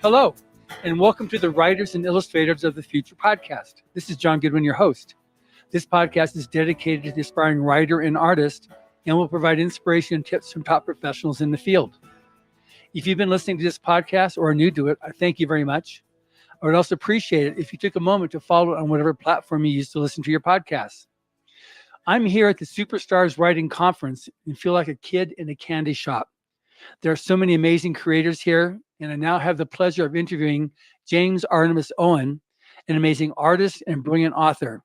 Hello, and welcome to the Writers and Illustrators of the Future podcast. This is John Goodwin, your host. This podcast is dedicated to the aspiring writer and artist and will provide inspiration and tips from top professionals in the field. If you've been listening to this podcast or are new to it, I thank you very much. I would also appreciate it if you took a moment to follow it on whatever platform you use to listen to your podcasts. I'm here at the Superstars Writing Conference and feel like a kid in a candy shop. There are so many amazing creators here, and I now have the pleasure of interviewing James Artemis Owen, an amazing artist and brilliant author.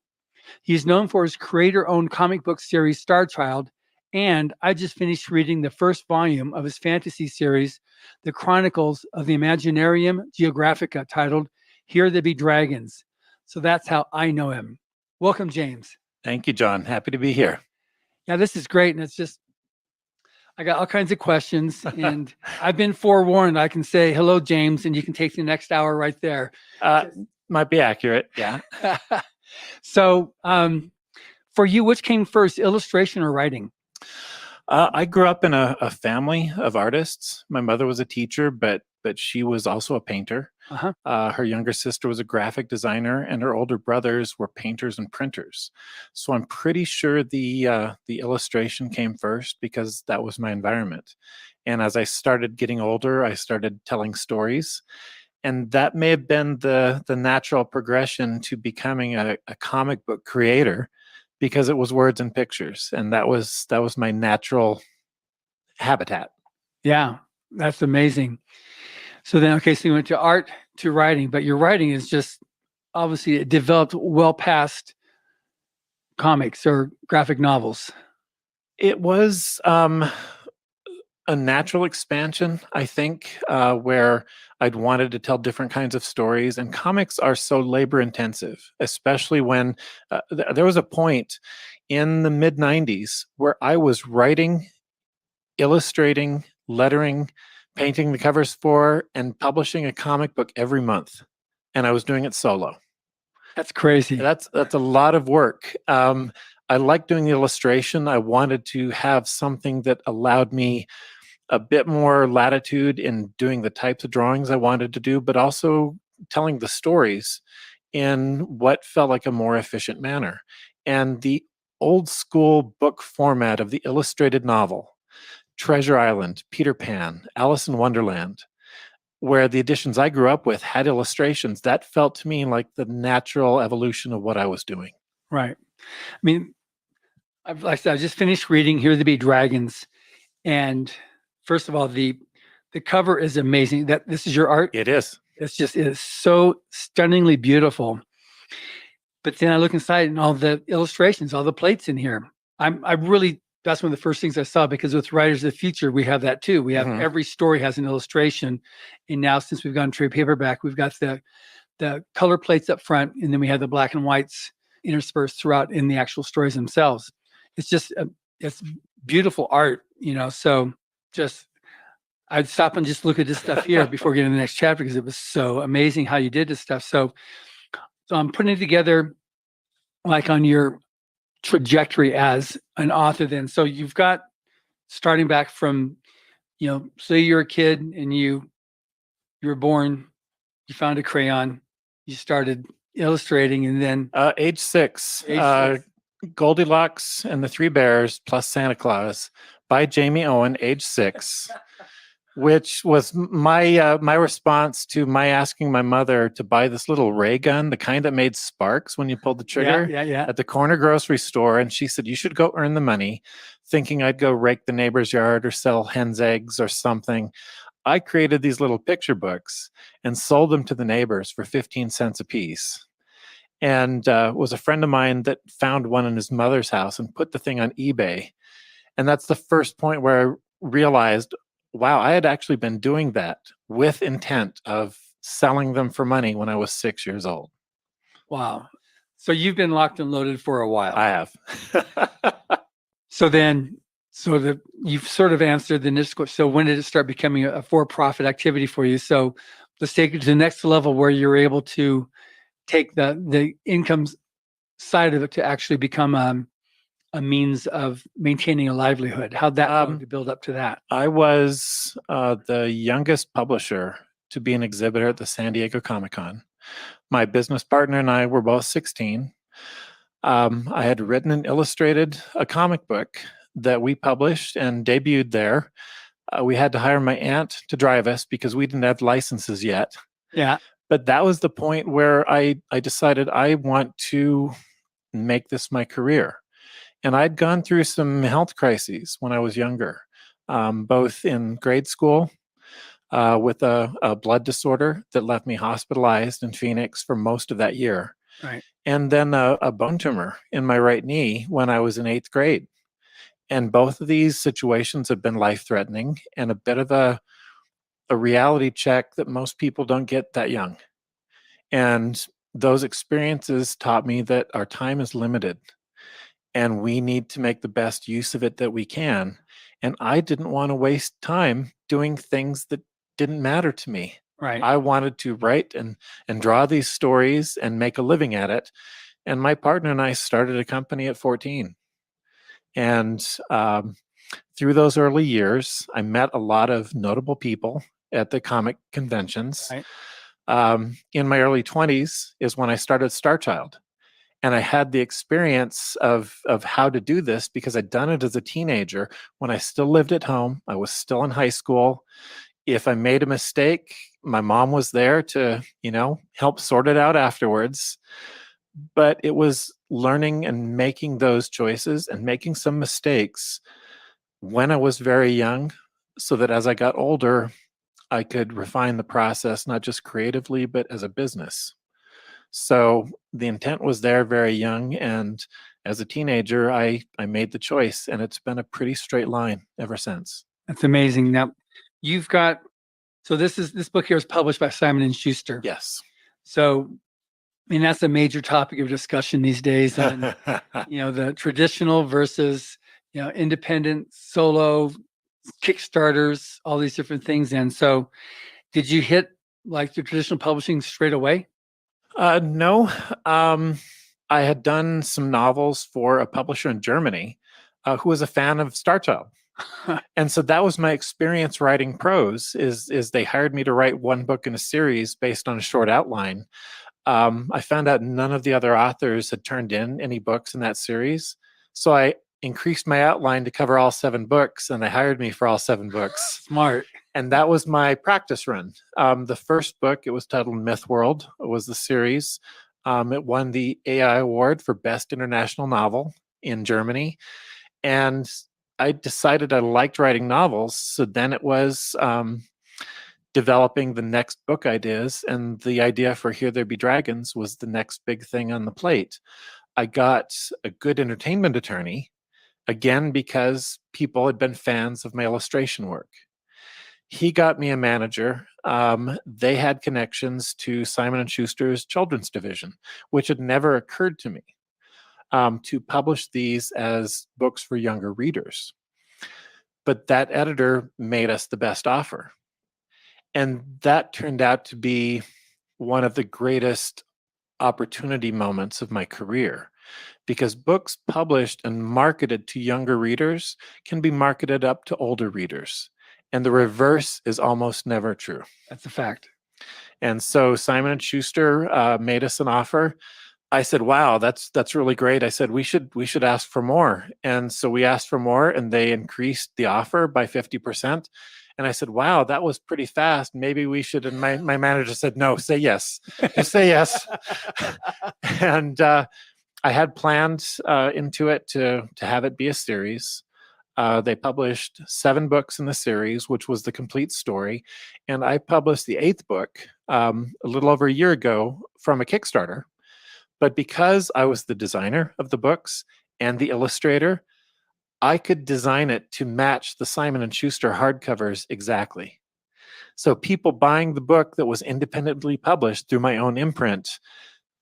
He's known for his creator-owned comic book series, Starchild, and I just finished reading the first volume of his fantasy series, The Chronicles of the Imaginarium Geographica, titled Here There Be Dragons. So that's how I know him. Welcome, James. Thank you, John. Happy to be here. Yeah, this is great, and I got all kinds of questions, and I've been forewarned. I can say, hello, James, and you can take the next hour right there. Might be accurate, yeah. So for you, which came first, illustration or writing? I grew up in a family of artists. My mother was a teacher, but she was also a painter. Her younger sister was a graphic designer, and her older brothers were painters and printers. So I'm pretty sure the illustration came first because that was my environment. And as I started getting older, I started telling stories. And that may have been the natural progression to becoming a comic book creator, because it was words and pictures. And that was my natural habitat. Yeah, that's amazing. So then, so you went to art to writing, but your writing is just, obviously it developed well past comics or graphic novels. It was a natural expansion, I think, where I'd wanted to tell different kinds of stories. And comics are so labor intensive, especially when there was a point in the mid 90s where I was writing, illustrating, lettering, painting the covers for, and publishing a comic book every month. And I was doing it solo. That's crazy. That's a lot of work. I like doing the illustration. I wanted to have something that allowed me a bit more latitude in doing the types of drawings I wanted to do, but also telling the stories in what felt like a more efficient manner. And the old school book format of the illustrated novel, Treasure Island, Peter Pan, Alice in Wonderland, where the editions I grew up with had illustrations, that felt to me like the natural evolution of what I was doing. Right. I mean, like I said, I just finished reading Here There Be Dragons, and first of all, the cover is amazing. This is your art? It is. It is so stunningly beautiful. But then I look inside and all the illustrations, all the plates in here. That's one of the first things I saw, because with Writers of the Future, we have that too. We have every story has an illustration. And now, since we've gone trade paperback, we've got the color plates up front, and then we have the black and whites interspersed throughout in the actual stories themselves. It's just, it's beautiful art, so just, I'd stop and just look at this stuff here before getting to the next chapter, because it was so amazing how you did this stuff. So I'm putting it together like on your trajectory as an author then. So you've got, starting back from, say you're a kid and you were born, you found a crayon, you started illustrating, and then age 6. Goldilocks and the Three Bears plus Santa Claus by Jamie Owen, age 6, which was my response to my asking my mother to buy this little ray gun, the kind that made sparks when you pulled the trigger, at the corner grocery store. And she said, you should go earn the money, thinking I'd go rake the neighbor's yard or sell hen's eggs or something. I created these little picture books and sold them to the neighbors for 15 cents a piece. And was a friend of mine that found one in his mother's house and put the thing on eBay. And that's the first point where I realized, wow, I had actually been doing that with intent of selling them for money when I was 6 years old. Wow. So you've been locked and loaded for a while. I have. So you've sort of answered the initial question. So when did it start becoming a for-profit activity for you? So let's take it to the next level where you're able to take the income side of it to actually become a means of maintaining a livelihood. How'd that go to build up to that? I was the youngest publisher to be an exhibitor at the San Diego Comic-Con. My business partner and I were both 16. I had written and illustrated a comic book that we published and debuted there. We had to hire my aunt to drive us because we didn't have licenses yet. Yeah. But that was the point where I decided I want to make this my career. And I'd gone through some health crises when I was younger, both in grade school with a blood disorder that left me hospitalized in Phoenix for most of that year. Right. And then a bone tumor in my right knee when I was in 8th grade. And both of these situations have been life-threatening and a bit of a reality check that most people don't get that young. And those experiences taught me that our time is limited and we need to make the best use of it that we can. And I didn't want to waste time doing things that didn't matter to me. Right. I wanted to write and draw these stories and make a living at it. And my partner and I started a company at 14. And through those early years, I met a lot of notable people at the comic conventions. Right. In my early 20s is when I started Starchild. And I had the experience of how to do this because I'd done it as a teenager when I still lived at home. I was still in high school. If I made a mistake, my mom was there to, help sort it out afterwards. But it was learning and making those choices and making some mistakes when I was very young so that as I got older, I could refine the process, not just creatively, but as a business. So the intent was there very young. And as a teenager, I made the choice, and it's been a pretty straight line ever since. That's amazing. Now, you've got, so this book here is published by Simon & Schuster. Yes. So, that's a major topic of discussion these days on, the traditional versus, independent, solo, Kickstarters, all these different things. And so did you hit like the traditional publishing straight away? No. I had done some novels for a publisher in Germany who was a fan of Starchild. And so that was my experience writing prose is they hired me to write one book in a series based on a short outline. I found out none of the other authors had turned in any books in that series. So I increased my outline to cover all 7 books, and they hired me for all 7 books. Smart. And that was my practice run. The first book, it was titled Myth World. It was the series. It won the AI Award for Best International Novel in Germany. And I decided I liked writing novels. So then it was developing the next book ideas. And the idea for Here There Be Dragons was the next big thing on the plate. I got a good entertainment attorney, again, because people had been fans of my illustration work. He got me a manager. They had connections to Simon & Schuster's children's division, which had never occurred to me to publish these as books for younger readers. But that editor made us the best offer. And that turned out to be one of the greatest opportunity moments of my career, because books published and marketed to younger readers can be marketed up to older readers. And the reverse is almost never true. That's a fact. And so Simon & Schuster made us an offer. I said, wow, that's really great. I said, we should ask for more. And so we asked for more, and they increased the offer by 50%. And I said, wow, that was pretty fast. Maybe we should. And my manager said, no, say yes. Just say yes. And I had planned into it to have it be a series. They published 7 books in the series, which was the complete story. And I published the 8th book a little over a year ago from a Kickstarter. But because I was the designer of the books and the illustrator, I could design it to match the Simon & Schuster hardcovers exactly. So people buying the book that was independently published through my own imprint,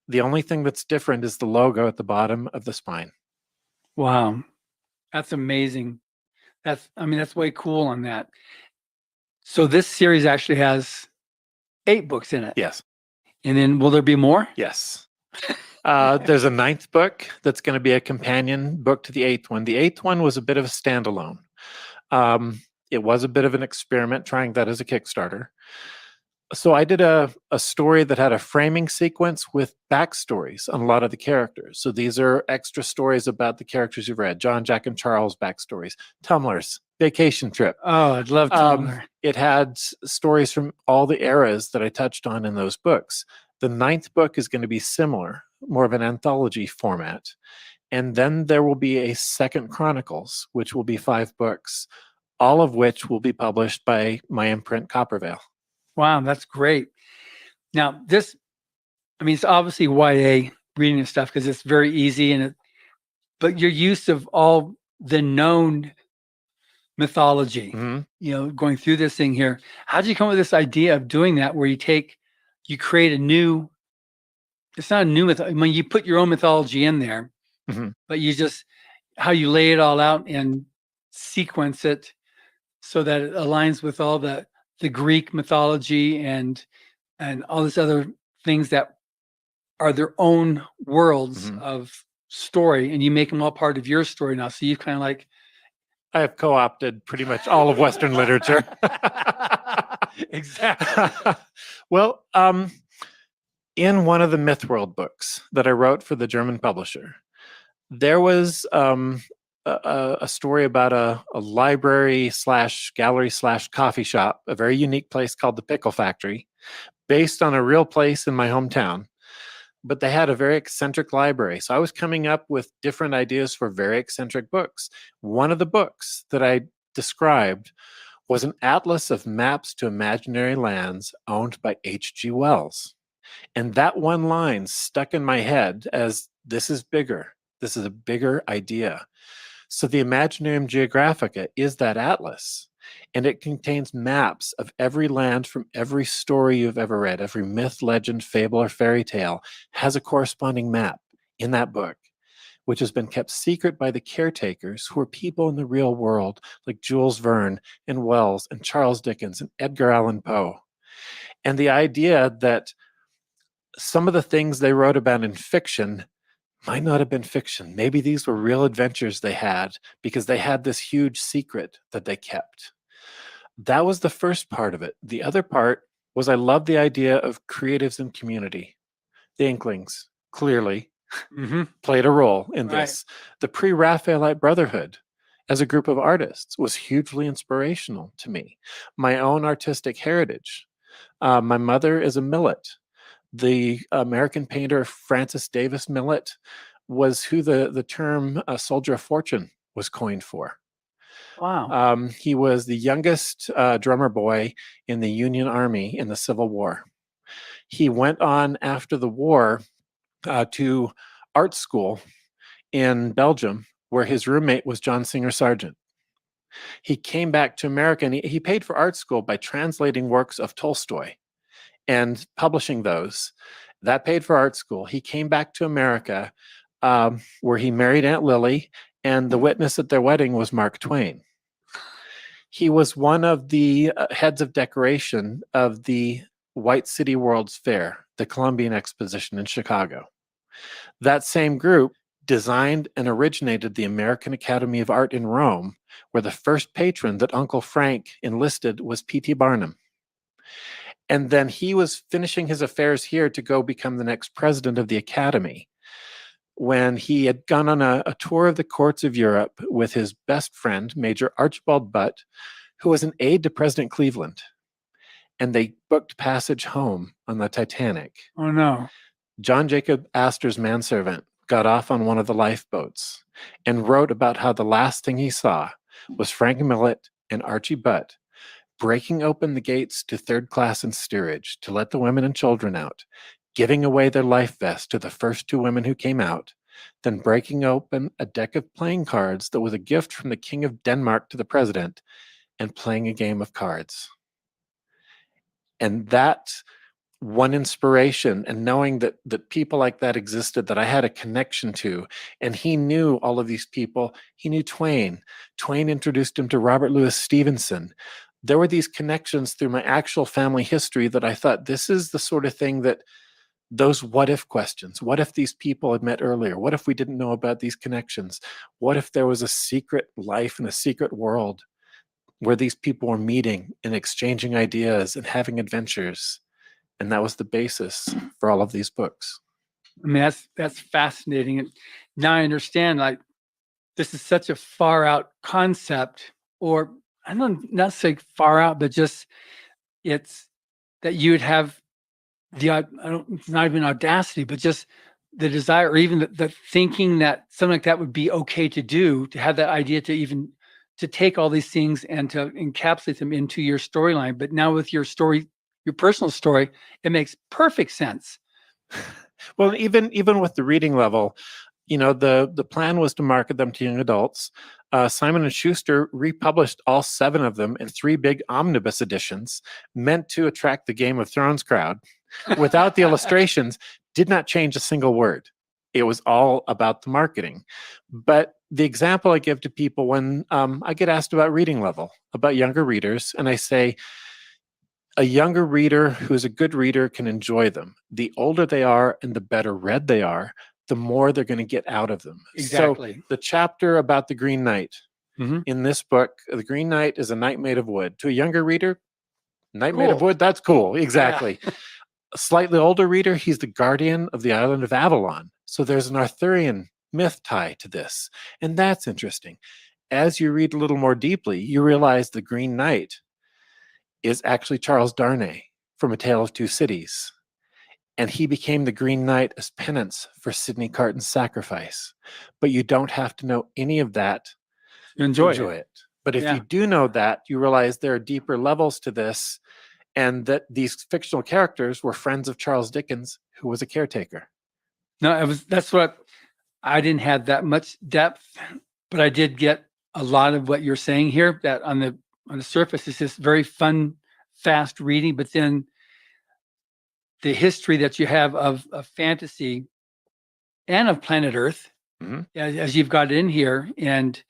the only thing that's different is the logo at the bottom of the spine. Wow. That's amazing. That's way cool on that. So this series actually has 8 books in it. Yes. And then will there be more? Yes. There's a 9th book that's going to be a companion book to the 8th one. The 8th one was a bit of a standalone. It was a bit of an experiment trying that as a Kickstarter. So I did a story that had a framing sequence with backstories on a lot of the characters. So these are extra stories about the characters you've read. John, Jack, and Charles backstories. Tumblr's vacation trip. Oh, I'd love Tumblr. It had stories from all the eras that I touched on in those books. The 9th book is going to be similar, more of an anthology format. And then there will be a second Chronicles, which will be 5 books, all of which will be published by my imprint Coppervale. Wow, that's great. Now, this, I mean, it's obviously YA reading and stuff because it's very easy, but your use of all the known mythology, going through this thing here, how did you come up with this idea of doing that where you create a new, it's not a new myth, I mean, you put your own mythology in there, but you just, how you lay it all out and sequence it so that it aligns with all the Greek mythology and all these other things that are their own worlds of story, and you make them all part of your story now. So you kind of like, I have co-opted pretty much all of Western literature. Exactly. Well, in one of the Mythworld books that I wrote for the German publisher, there was a story about a library / gallery / coffee shop, a very unique place called the Pickle Factory, based on a real place in my hometown. But they had a very eccentric library. So I was coming up with different ideas for very eccentric books. One of the books that I described was an atlas of maps to imaginary lands owned by H.G. Wells. And that one line stuck in my head as, this is bigger. This is a bigger idea. So the Imaginarium Geographica is that atlas, and it contains maps of every land from every story you've ever read. Every myth, legend, fable, or fairy tale has a corresponding map in that book, which has been kept secret by the caretakers, who are people in the real world, like Jules Verne and Wells and Charles Dickens and Edgar Allan Poe. And the idea that some of the things they wrote about in fiction might not have been fiction. Maybe these were real adventures they had because they had this huge secret that they kept. That was the first part of it. The other part was I love the idea of creatives and community. The Inklings clearly played a role in this. The Pre-Raphaelite Brotherhood as a group of artists was hugely inspirational to me. My own artistic heritage. My mother is a Millet. The American painter Francis Davis Millet was who the term soldier of fortune was coined for. Wow. He was the youngest drummer boy in the Union Army in the Civil War. He went on after the war to art school in Belgium, where his roommate was John Singer Sargent. He came back to America, and he paid for art school by translating works of Tolstoy and publishing those. That paid for art school. He came back to America, where he married Aunt Lily, and the witness at their wedding was Mark Twain. He was one of the heads of decoration of the White City World's Fair, the Columbian Exposition in Chicago. That same group designed and originated the American Academy of Art in Rome, where the first patron that Uncle Frank enlisted was P.T. Barnum. And then he was finishing his affairs here to go become the next president of the Academy, when he had gone on a tour of the courts of Europe with his best friend, Major Archibald Butt, who was an aide to President Cleveland. And they booked passage home on the Titanic. Oh, no. John Jacob Astor's manservant got off on one of the lifeboats and wrote about how the last thing he saw was Frank Millet and Archie Butt breaking open the gates to third class and steerage to let the women and children out, giving away their life vests to the first 2 women who came out, then breaking open a deck of playing cards that was a gift from the King of Denmark to the president, and playing a game of cards. And that one inspiration, and knowing that people like that existed, that I had a connection to, and he knew all of these people. He knew Twain. Twain introduced him to Robert Louis Stevenson. There were these connections through my actual family history that I thought, this is the sort of thing that those what if questions. What if these people had met earlier? What if we didn't know about these connections? What if there was a secret life and a secret world where these people were meeting and exchanging ideas and having adventures. And that was the basis for all of these books. I mean, that's fascinating. And now I understand, like, this is such a far out concept, or I don't not say far out, but just it's that you would have it's not even audacity, but just the desire, or even the thinking that something like that would be okay to do, to have that idea to even to take all these things and to encapsulate them into your storyline. But now with your story, your personal story, it makes perfect sense. Well, even with the reading level, the plan was to market them to young adults. Simon and Schuster republished all 7 of them in 3 big omnibus editions, meant to attract the Game of Thrones crowd. Without the illustrations, did not change a single word. It was all about the marketing. But the example I give to people when I get asked about reading level, about younger readers, and I say, a younger reader who's a good reader can enjoy them. The older they are and the better read they are, the more they're going to get out of them. Exactly. So the chapter about the Green Knight in this book, the Green Knight is a knight made of wood. To a younger reader, knight made of wood, that's cool. Exactly. Yeah. A slightly older reader, he's the guardian of the island of Avalon. So there's an Arthurian myth tie to this. And that's interesting. As you read a little more deeply, you realize the Green Knight is actually Charles Darnay from A Tale of Two Cities. And he became the Green Knight as penance for Sidney Carton's sacrifice. But you don't have to know any of that to enjoy it. But if you do know that, you realize there are deeper levels to this, and that these fictional characters were friends of Charles Dickens, who was a caretaker. No, that's what I didn't have that much depth, but I did get a lot of what you're saying here, that on the surface it's just very fun, fast reading, but then the history that you have of fantasy and of planet Earth, as you've got in here, and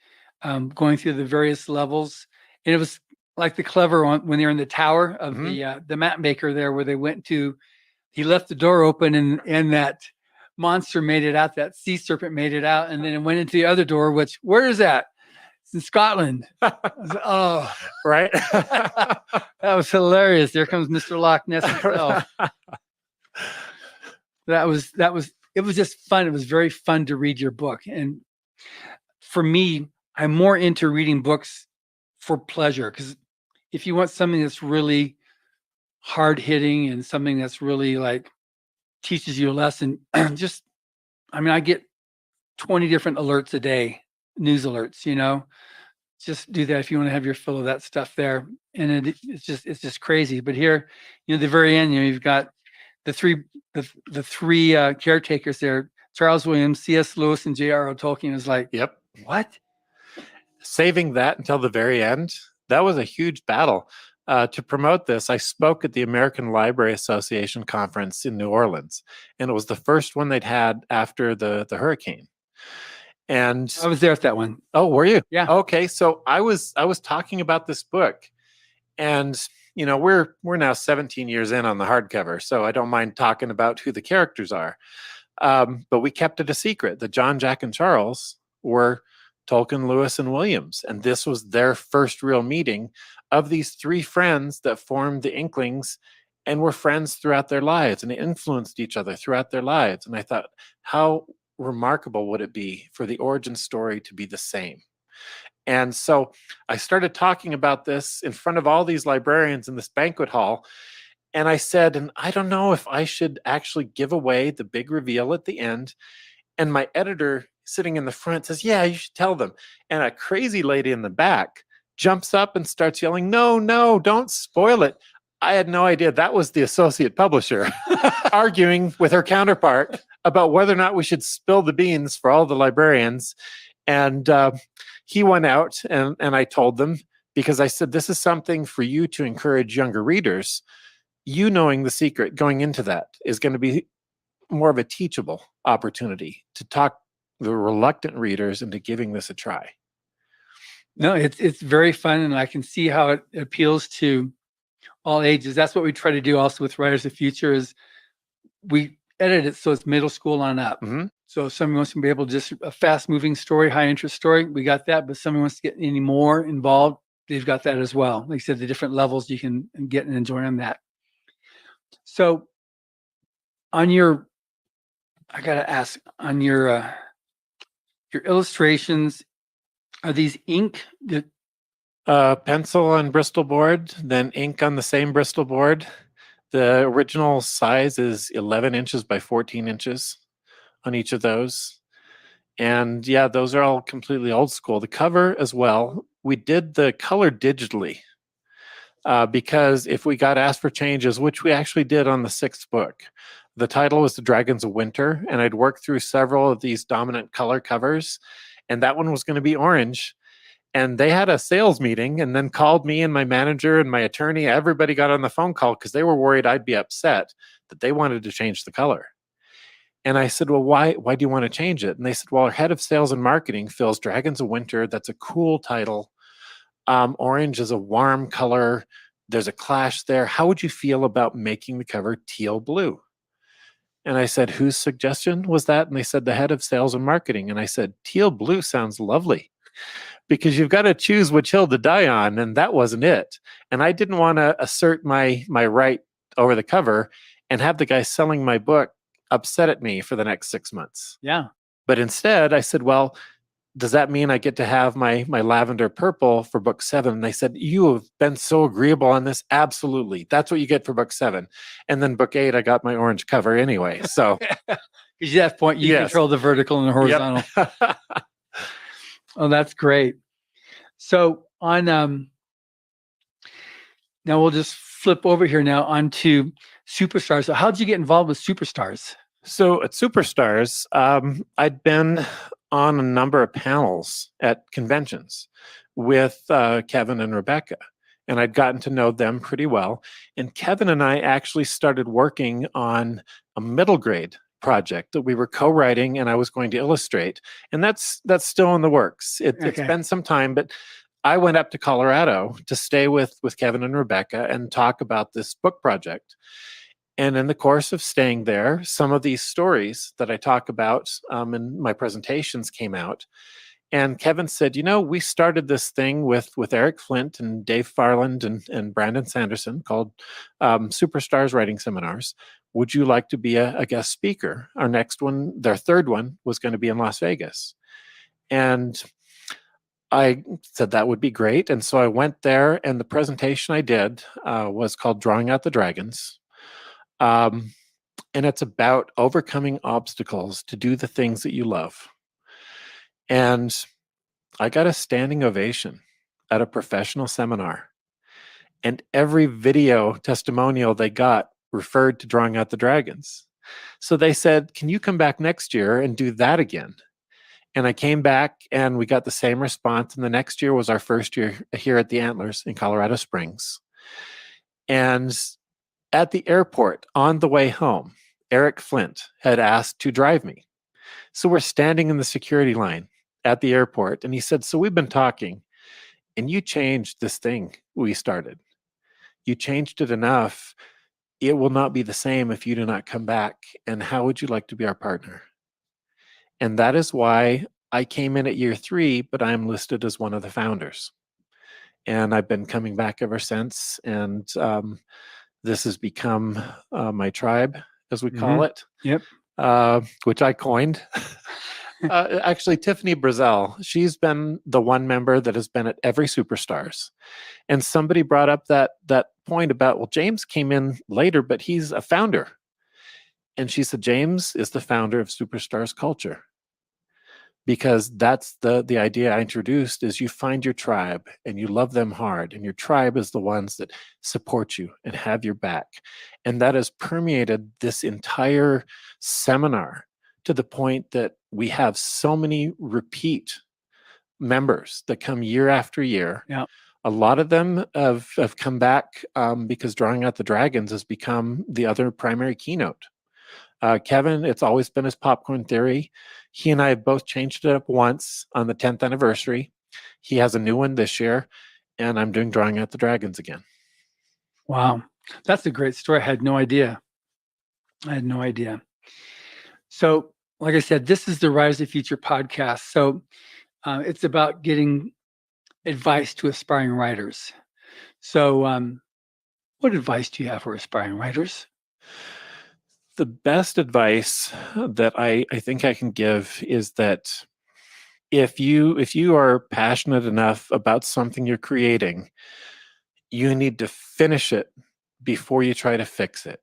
going through the various levels. And it was like the clever one when they're in the tower of the map maker there, where they went to, he left the door open and that monster made it out, that sea serpent made it out, and then it went into the other door, which, where is that? It's in Scotland. Oh, right. That was hilarious. There comes Mr. Loch Ness himself. It was just fun. It was very fun to read your book. And for me, I'm more into reading books for pleasure, because if you want something that's really hard hitting and something that's really like teaches you a lesson, I get 20 different alerts a day, news alerts, just do that if you want to have your fill of that stuff there. And it's just crazy. But here, the very end, you've got the three caretakers there, Charles Williams, C.S. Lewis, and J.R.R. Tolkien. Is like, yep. What? Saving that until the very end, that was a huge battle. To promote this, I spoke at the American Library Association conference in New Orleans, and it was the first one they'd had after the hurricane. And I was there at that one. Oh, were you? Yeah. Okay, so I was talking about this book, and we're now 17 years in on the hardcover, so I don't mind talking about who the characters are. But we kept it a secret that John, Jack, and Charles were Tolkien, Lewis, and Williams, and this was their first real meeting of these 3 friends that formed the Inklings and were friends throughout their lives and influenced each other throughout their lives. And I thought, how remarkable would it be for the origin story to be the same? And so I started talking about this in front of all these librarians in this banquet hall. And I said, and I don't know if I should actually give away the big reveal at the end. And my editor sitting in the front says, yeah, you should tell them. And a crazy lady in the back jumps up and starts yelling, no, don't spoil it. I had no idea that was the associate publisher arguing with her counterpart about whether or not we should spill the beans for all the librarians. And he went out and I told them, because I said, this is something for you to encourage younger readers. You knowing the secret going into that is going to be more of a teachable opportunity to talk the reluctant readers into giving this a try. No, it's very fun, and I can see how it appeals to all ages. That's what we try to do also with Writers of the Future, is we edit it so it's middle school on up. So if somebody wants to be able to just a fast moving story, high interest story, we got that. But if somebody wants to get any more involved, they've got that as well. Like I said, the different levels you can get and enjoy on that. So on your, I got to ask, on your illustrations, are these ink? Pencil on Bristol board, then ink on the same Bristol board. The original size is 11 inches by 14 inches on each of those. And yeah, those are all completely old school. The cover as well, we did the color digitally because if we got asked for changes, which we actually did on the 6th book, the title was The Dragons of Winter, and I'd worked through several of these dominant color covers, and that one was going to be orange. And they had a sales meeting and then called me and my manager and my attorney. Everybody got on the phone call because they were worried I'd be upset that they wanted to change the color. And I said, well, why do you want to change it? And they said, well, our head of sales and marketing feels Dragons of Winter. That's a cool title. Orange is a warm color. There's a clash there. How would you feel about making the cover teal blue? And I said, whose suggestion was that? And they said, the head of sales and marketing. And I said, teal blue sounds lovely, because you've got to choose which hill to die on, and that wasn't it. And I didn't want to assert my right over the cover and have the guy selling my book upset at me for the next 6 months. Yeah. But instead, I said, well, does that mean I get to have my lavender purple for book 7? And they said, you have been so agreeable on this. Absolutely. That's what you get for book 7. And then book 8, I got my orange cover anyway. So because at that point, you control the vertical and the horizontal. Yep. Oh, that's great. So on now we'll just flip over here now onto Superstars. So how did you get involved with Superstars? So at Superstars, I'd been on a number of panels at conventions with Kevin and Rebecca, and I'd gotten to know them pretty well. And Kevin and I actually started working on a middle grade project that we were co-writing and I was going to illustrate. And that's still in the works. It's been some time, but I went up to Colorado to stay with Kevin and Rebecca and talk about this book project. And in the course of staying there, some of these stories that I talk about in my presentations came out. And Kevin said, we started this thing with Eric Flint and Dave Farland and Brandon Sanderson called Superstars Writing Seminars. Would you like to be a guest speaker? Our next one, their third one, was going to be in Las Vegas. And I said that would be great. And so I went there, and the presentation I did was called Drawing Out the Dragons. And it's about overcoming obstacles to do the things that you love. And I got a standing ovation at a professional seminar. And every video testimonial they got referred to Drawing Out the Dragons. So they said, can you come back next year and do that again? And I came back and we got the same response. And the next year was our first year here at the Antlers in Colorado Springs. And at the airport on the way home, Eric Flint had asked to drive me. So we're standing in the security line at the airport. And he said, so we've been talking and you changed this thing we started. You changed it enough. It will not be the same if you do not come back. And how would you like to be our partner? And that is why I came in at year 3, but I'm listed as one of the founders. And I've been coming back ever since. And this has become my tribe, as we call it. Yep. Which I coined. Actually, Tiffany Brazel, she's been the one member that has been at every Superstars. And somebody brought up that point about, well, James came in later, but he's a founder. And she said, James is the founder of Superstars culture. Because that's the idea I introduced, is you find your tribe and you love them hard. And your tribe is the ones that support you and have your back. And that has permeated this entire seminar to the point that we have so many repeat members that come year after year. Yeah. A lot of them have come back because Drawing Out the Dragons has become the other primary keynote. Kevin, it's always been his popcorn theory. He and I have both changed it up once on the 10th anniversary. He has a new one this year, and I'm doing Drawing Out the Dragons again. Wow. That's a great story. I had no idea. So, like I said, this is the Rise of Future podcast. So it's about getting advice to aspiring writers. So, what advice do you have for aspiring writers? The best advice that I think I can give is that if you are passionate enough about something you're creating, you need to finish it before you try to fix it.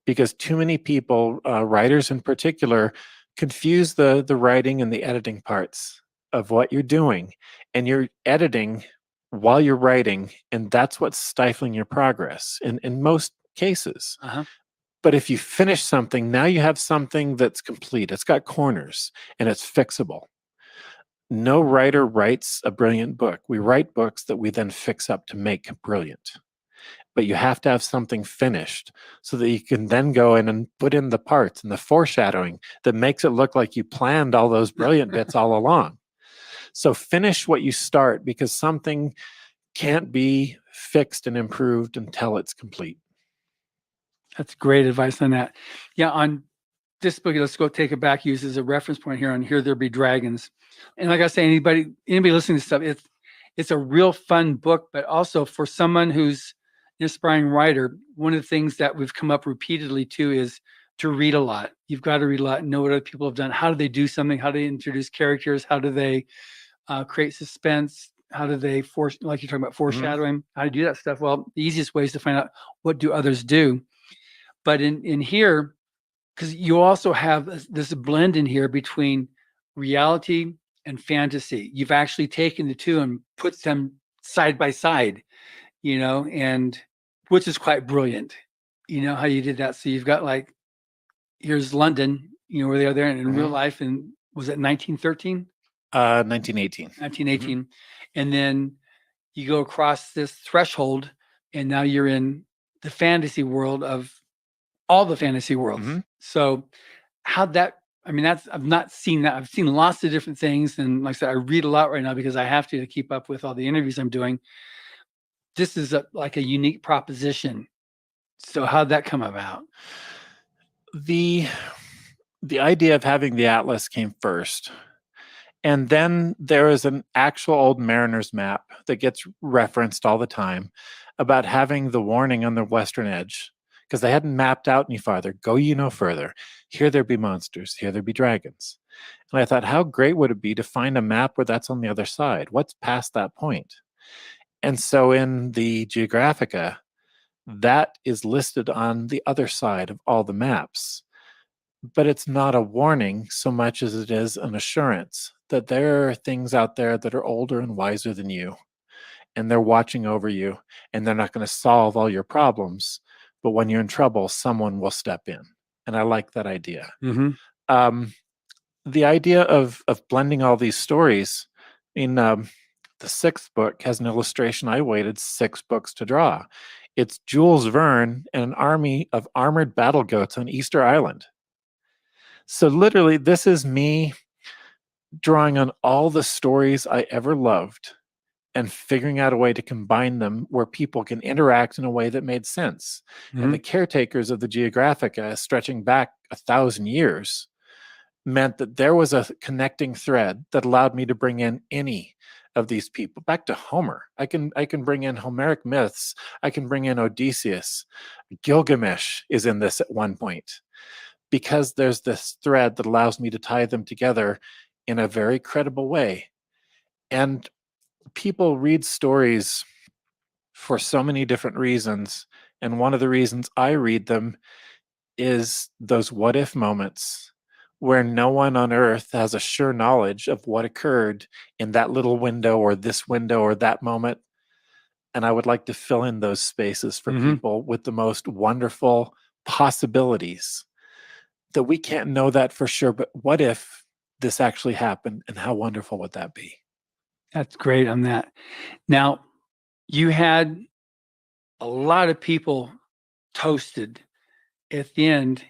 Because too many people, writers in particular, confuse the writing and the editing parts of what you're doing, and you're editing while you're writing, and that's what's stifling your progress in most cases. Uh-huh. But if you finish something, now you have something that's complete. It's got corners and it's fixable. No writer writes a brilliant book. We write books that we then fix up to make brilliant. But you have to have something finished so that you can then go in and put in the parts and the foreshadowing that makes it look like you planned all those brilliant bits all along. So finish what you start, because something can't be fixed and improved until it's complete. That's great advice on that. Yeah, on this book, let's go take it back, use as a reference point here on Here There Be Dragons. And like I say, anybody listening to stuff, it's a real fun book, but also for someone who's an aspiring writer, one of the things that we've come up repeatedly too is to read a lot. You've got to read a lot and know what other people have done. How do they do something? How do they introduce characters? How do they create suspense? How do they like you're talking about foreshadowing? How do you do that stuff? Well, the easiest way is to find out what do others do. But in here, because you also have this blend in here between reality and fantasy. You've actually taken the two and put them side by side, and which is quite brilliant. You know how you did that. So you've got like, here's London, where they are there in real life. And was it 1913? 1918. 1918. And then you go across this threshold and now you're in the fantasy world of all the fantasy worlds. So how'd that, I've not seen that. I've seen lots of different things. And like I said, I read a lot right now because I have to keep up with all the interviews I'm doing. This is like a unique proposition. So how'd that come about? The idea of having the atlas came first. And then there is an actual old mariner's map that gets referenced all the time about having the warning on the western edge, because they hadn't mapped out any farther. Go you no further. Here there be monsters. Here there be dragons. And I thought, how great would it be to find a map where that's on the other side? What's past that point? And so in the Geographica, that is listed on the other side of all the maps. But it's not a warning so much as it is an assurance that there are things out there that are older and wiser than you, and they're watching over you, and they're not going to solve all your problems. But when you're in trouble, someone will step in. And I like that idea. The idea of blending all these stories, the sixth book has an illustration I waited 6 books to draw. It's Jules Verne and an army of armored battle goats on Easter Island. So literally, this is me drawing on all the stories I ever loved and figuring out a way to combine them where people can interact in a way that made sense. And the caretakers of the Geographica, stretching back 1,000 years, meant that there was a connecting thread that allowed me to bring in any of these people. Back to Homer. I can bring in Homeric myths. I can bring in Odysseus. Gilgamesh is in this at one point, because there's this thread that allows me to tie them together in a very credible way. And people read stories for so many different reasons. And one of the reasons I read them is those what if moments where no one on earth has a sure knowledge of what occurred in that little window or this window or that moment. And I would like to fill in those spaces for people with the most wonderful possibilities that we can't know that for sure, but what if this actually happened, and how wonderful would that be? That's great on that. Now, you had a lot of people toasted at the end,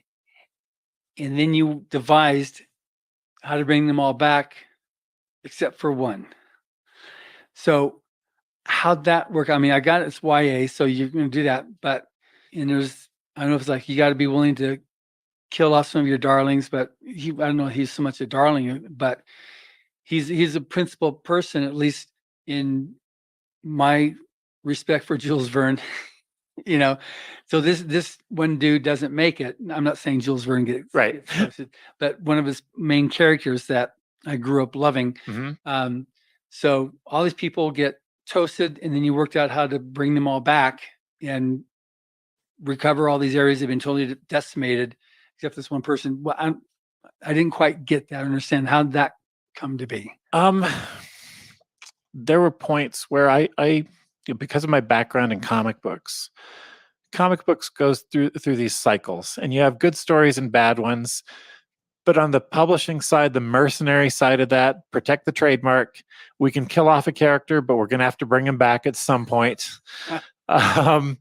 and then you devised how to bring them all back, except for one. So how'd that work? I got it's YA, so you're going to do that, but I don't know if it's like you got to be willing to kill off some of your darlings, but I don't know if he's so much a darling, but he's a principal person, at least in my respect for Jules Verne, you know, so this one dude doesn't make it. I'm not saying Jules Verne gets roasted, but one of his main characters that I grew up loving. So all these people get toasted, and then you worked out how to bring them all back and recover all these areas that have been totally decimated, except this one person. Well, I didn't quite get that. Understand how that come to be. There were points where I because of my background in comic books goes through these cycles, and you have good stories and bad ones. But on the publishing side, the mercenary side of that, protect the trademark. We can kill off a character, but we're going to have to bring him back at some point. And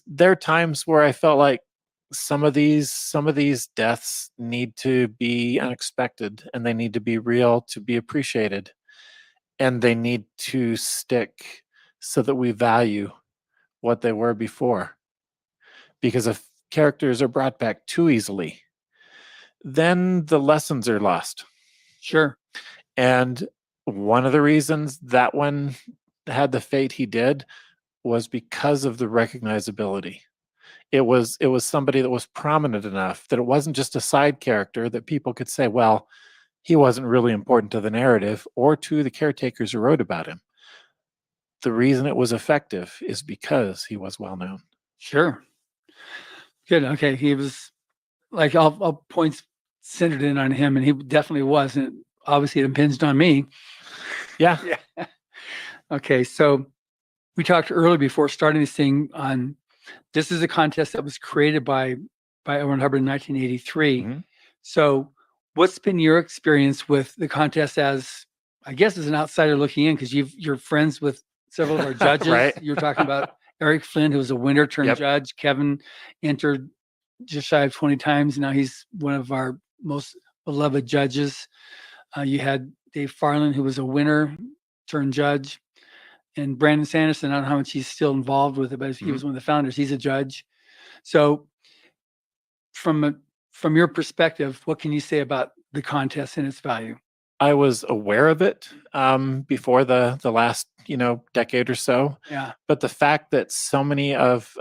there are times where I felt like some of these deaths need to be unexpected, and they need to be real to be appreciated, and they need to stick so that we value what they were before. Because if characters are brought back too easily, then the lessons are lost. Sure. And one of the reasons that one had the fate he did was because of the recognizability. It was somebody that was prominent enough that it wasn't just a side character that people could say, well, he wasn't really important to the narrative or to the caretakers who wrote about him. The reason it was effective is because he was well known. Sure. Good. Okay. He was like all points centered in on him, and he definitely was. And obviously it impinged on me. Yeah. Yeah. Okay. So we talked earlier before starting this thing on this is a contest that was created by Owen Hubbard in 1983. So what's been your experience with the contest as, I guess, as an outsider looking in, because you're friends with several of our judges. Right. You're talking about Eric Flynn, who was a winner turned judge. Kevin entered just shy of 20 times. Now he's one of our most beloved judges. You had Dave Farland, who was a winner turned judge. And Brandon Sanderson, I don't know how much he's still involved with it, but he was one of the founders. He's a judge. So from your perspective, what can you say about the contest and its value? I was aware of it before the last decade or so. Yeah. But the fact that so many of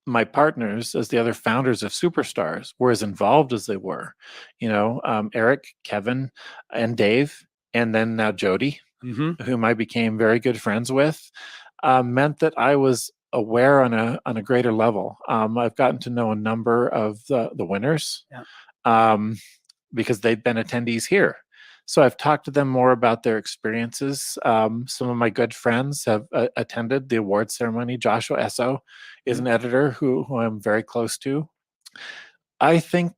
my partners as the other founders of Superstars were as involved as they were, Eric, Kevin, and Dave, and then now Jody, whom I became very good friends with, meant that I was aware on a greater level. I've gotten to know a number of the winners because they've been attendees here. So I've talked to them more about their experiences. Some of my good friends have attended the award ceremony. Joshua Esso is an editor who I'm very close to. I think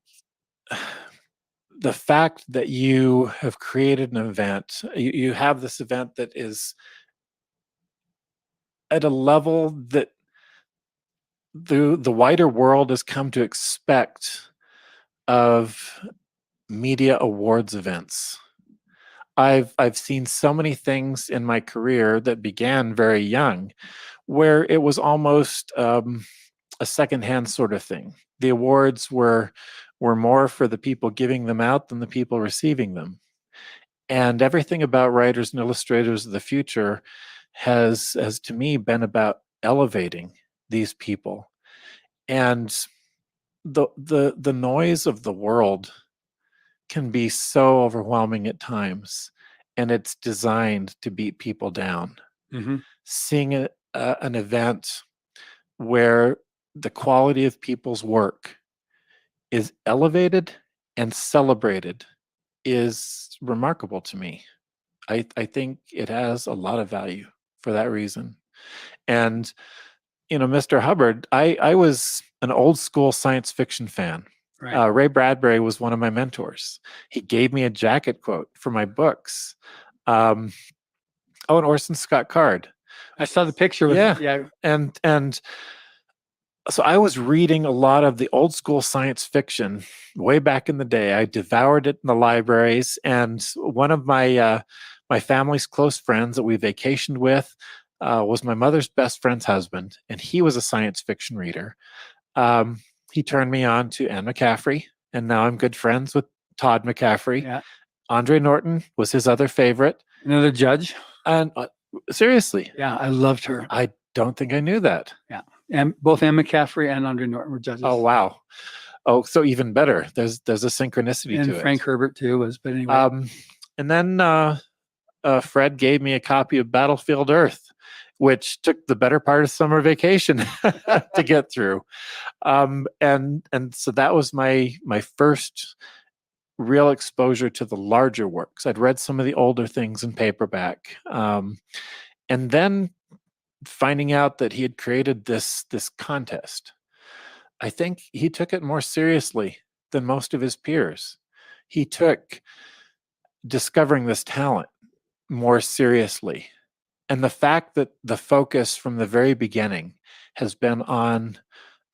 the fact that you have created an event, you have this event that is at a level that the wider world has come to expect of media awards events. I've seen so many things in my career that began very young, where it was almost a secondhand sort of thing. The awards were more for the people giving them out than the people receiving them. And everything about writers and illustrators of the future has to me been about elevating these people. And the noise of the world can be so overwhelming at times, and it's designed to beat people down. Seeing an event where the quality of people's work is elevated and celebrated is remarkable to me. I think it has a lot of value for that reason. And Mr. Hubbard, I was an old school science fiction fan. Right. Ray Bradbury was one of my mentors. He gave me a jacket quote for my books. And Orson Scott Card. I saw the picture. And so I was reading a lot of the old school science fiction way back in the day. I devoured it in the libraries. And one of my my family's close friends that we vacationed with was my mother's best friend's husband, and he was a science fiction reader. He turned me on to Anne McCaffrey, and now I'm good friends with Todd McCaffrey. Yeah. Andre Norton was his other favorite. Another judge. And seriously, Yeah, I loved her. I don't think I knew that. Yeah, and both Anne McCaffrey and Andre Norton were judges. Oh, wow. Oh, so even better. There's a synchronicity and to Frank it. Herbert too was. But anyway, And then Fred gave me a copy of Battlefield Earth, which took the better part of summer vacation to get through. And so that was my first real exposure to the larger works. I'd read some of the older things in paperback, and then finding out that he had created this contest. I think he took it more seriously than most of his peers. He took discovering this talent more seriously. And the fact that the focus from the very beginning has been on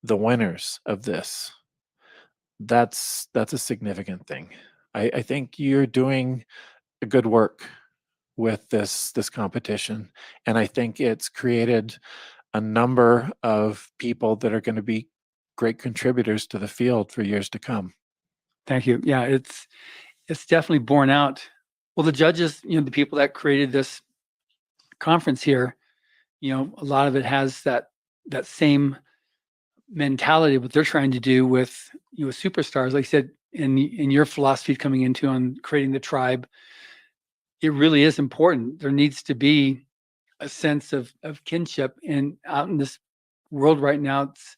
the winners of this, that's a significant thing. I think you're doing a good work with this competition, and I think it's created a number of people that are going to be great contributors to the field for years to come. Thank you. Yeah, it's definitely borne out. Well, the judges, the people that created this conference here, a lot of it has that same mentality, what they're trying to do with superstars. Like I said, in your philosophy coming into on creating the tribe, it really is important. There needs to be a sense of kinship, and out in this world right now, it's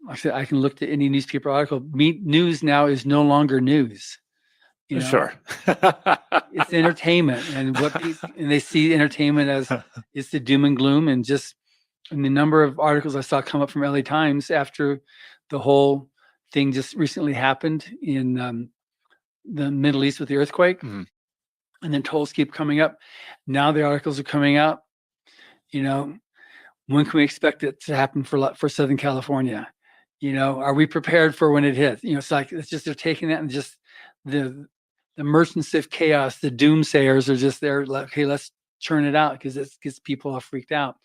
like I said, I can look at any newspaper article. News now is no longer news. Sure. It's entertainment, and and they see entertainment as it's the doom and gloom, and the number of articles I saw come up from LA Times after the whole thing just recently happened in the Middle East with the earthquake, and then tolls keep coming up. Now the articles are coming out. When can we expect it to happen for Southern California? Are we prepared for when it hits? It's like they're taking that, and just the merchants of chaos, the doomsayers are just there. Like, okay, let's churn it out because it gets people all freaked out.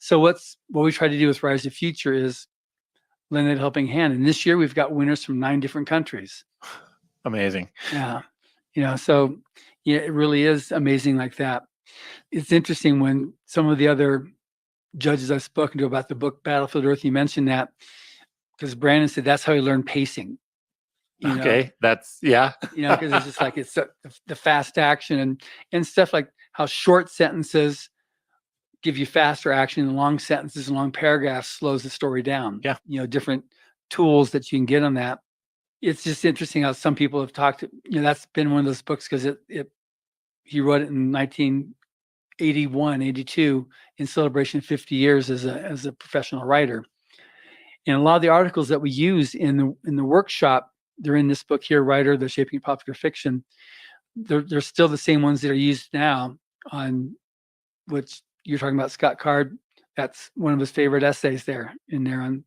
So what we try to do with Rise to Future is lend a helping hand. And this year we've got winners from 9 different countries. Amazing. Yeah. So it really is amazing like that. It's interesting when some of the other judges I've spoken to about the book Battlefield Earth, you mentioned that because Brandon said that's how he learned pacing. Okay, that's because it's just like it's the fast action and stuff, like how short sentences give you faster action and long sentences and long paragraphs slows the story down. Yeah. Different tools that you can get on that. It's just interesting how some people have talked. That's been one of those books because he wrote it in 1981, 82 in celebration of 50 years as a professional writer. And a lot of the articles that we use in the workshop, they're in this book here, Writer, The Shaping of Popular Fiction. They're still the same ones that are used now, on which you're talking about Scott Card. That's one of his favorite essays in there on,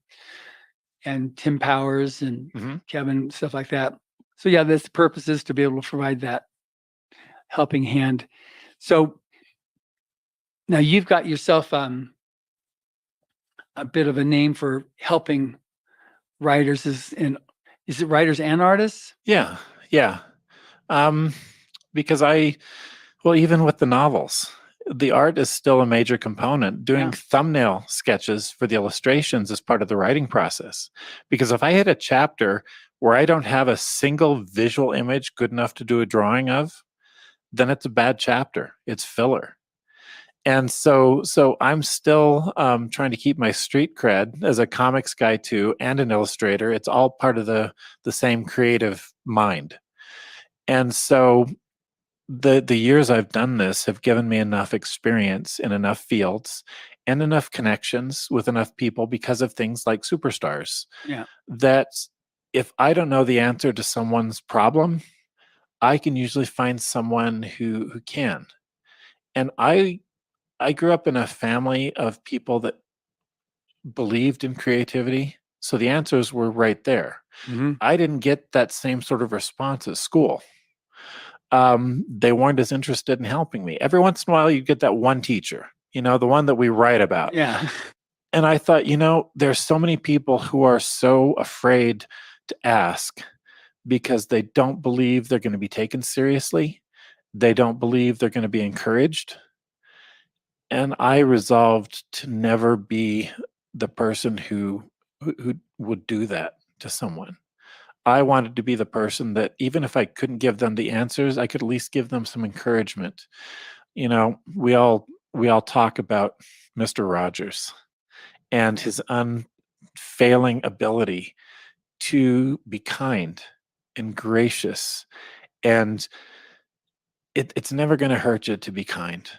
and Tim Powers and Kevin, stuff like that. So yeah, the purpose is to be able to provide that helping hand. So now you've got yourself a bit of a name for helping writers. Is it writers and artists? Yeah. Because even with the novels, the art is still a major component. Doing thumbnail sketches for the illustrations is part of the writing process. Because if I hit a chapter where I don't have a single visual image good enough to do a drawing of, then it's a bad chapter. It's filler. And so I'm still trying to keep my street cred as a comics guy too, and an illustrator. It's all part of the same creative mind. And so the years I've done this have given me enough experience in enough fields and enough connections with enough people because of things like Superstars. Yeah. That if I don't know the answer to someone's problem, I can usually find someone who can. And I grew up in a family of people that believed in creativity. So the answers were right there. I didn't get that same sort of response at school. They weren't as interested in helping me. Every once in a while, you get that one teacher, the one that we write about. Yeah. And I thought, there's so many people who are so afraid to ask because they don't believe they're going to be taken seriously. They don't believe they're going to be encouraged. And I resolved to never be the person who would do that to someone. I wanted to be the person that even if I couldn't give them the answers, I could at least give them some encouragement. You know, we all talk about Mr. Rogers and his unfailing ability to be kind and gracious, and it's never going to hurt you to be kind.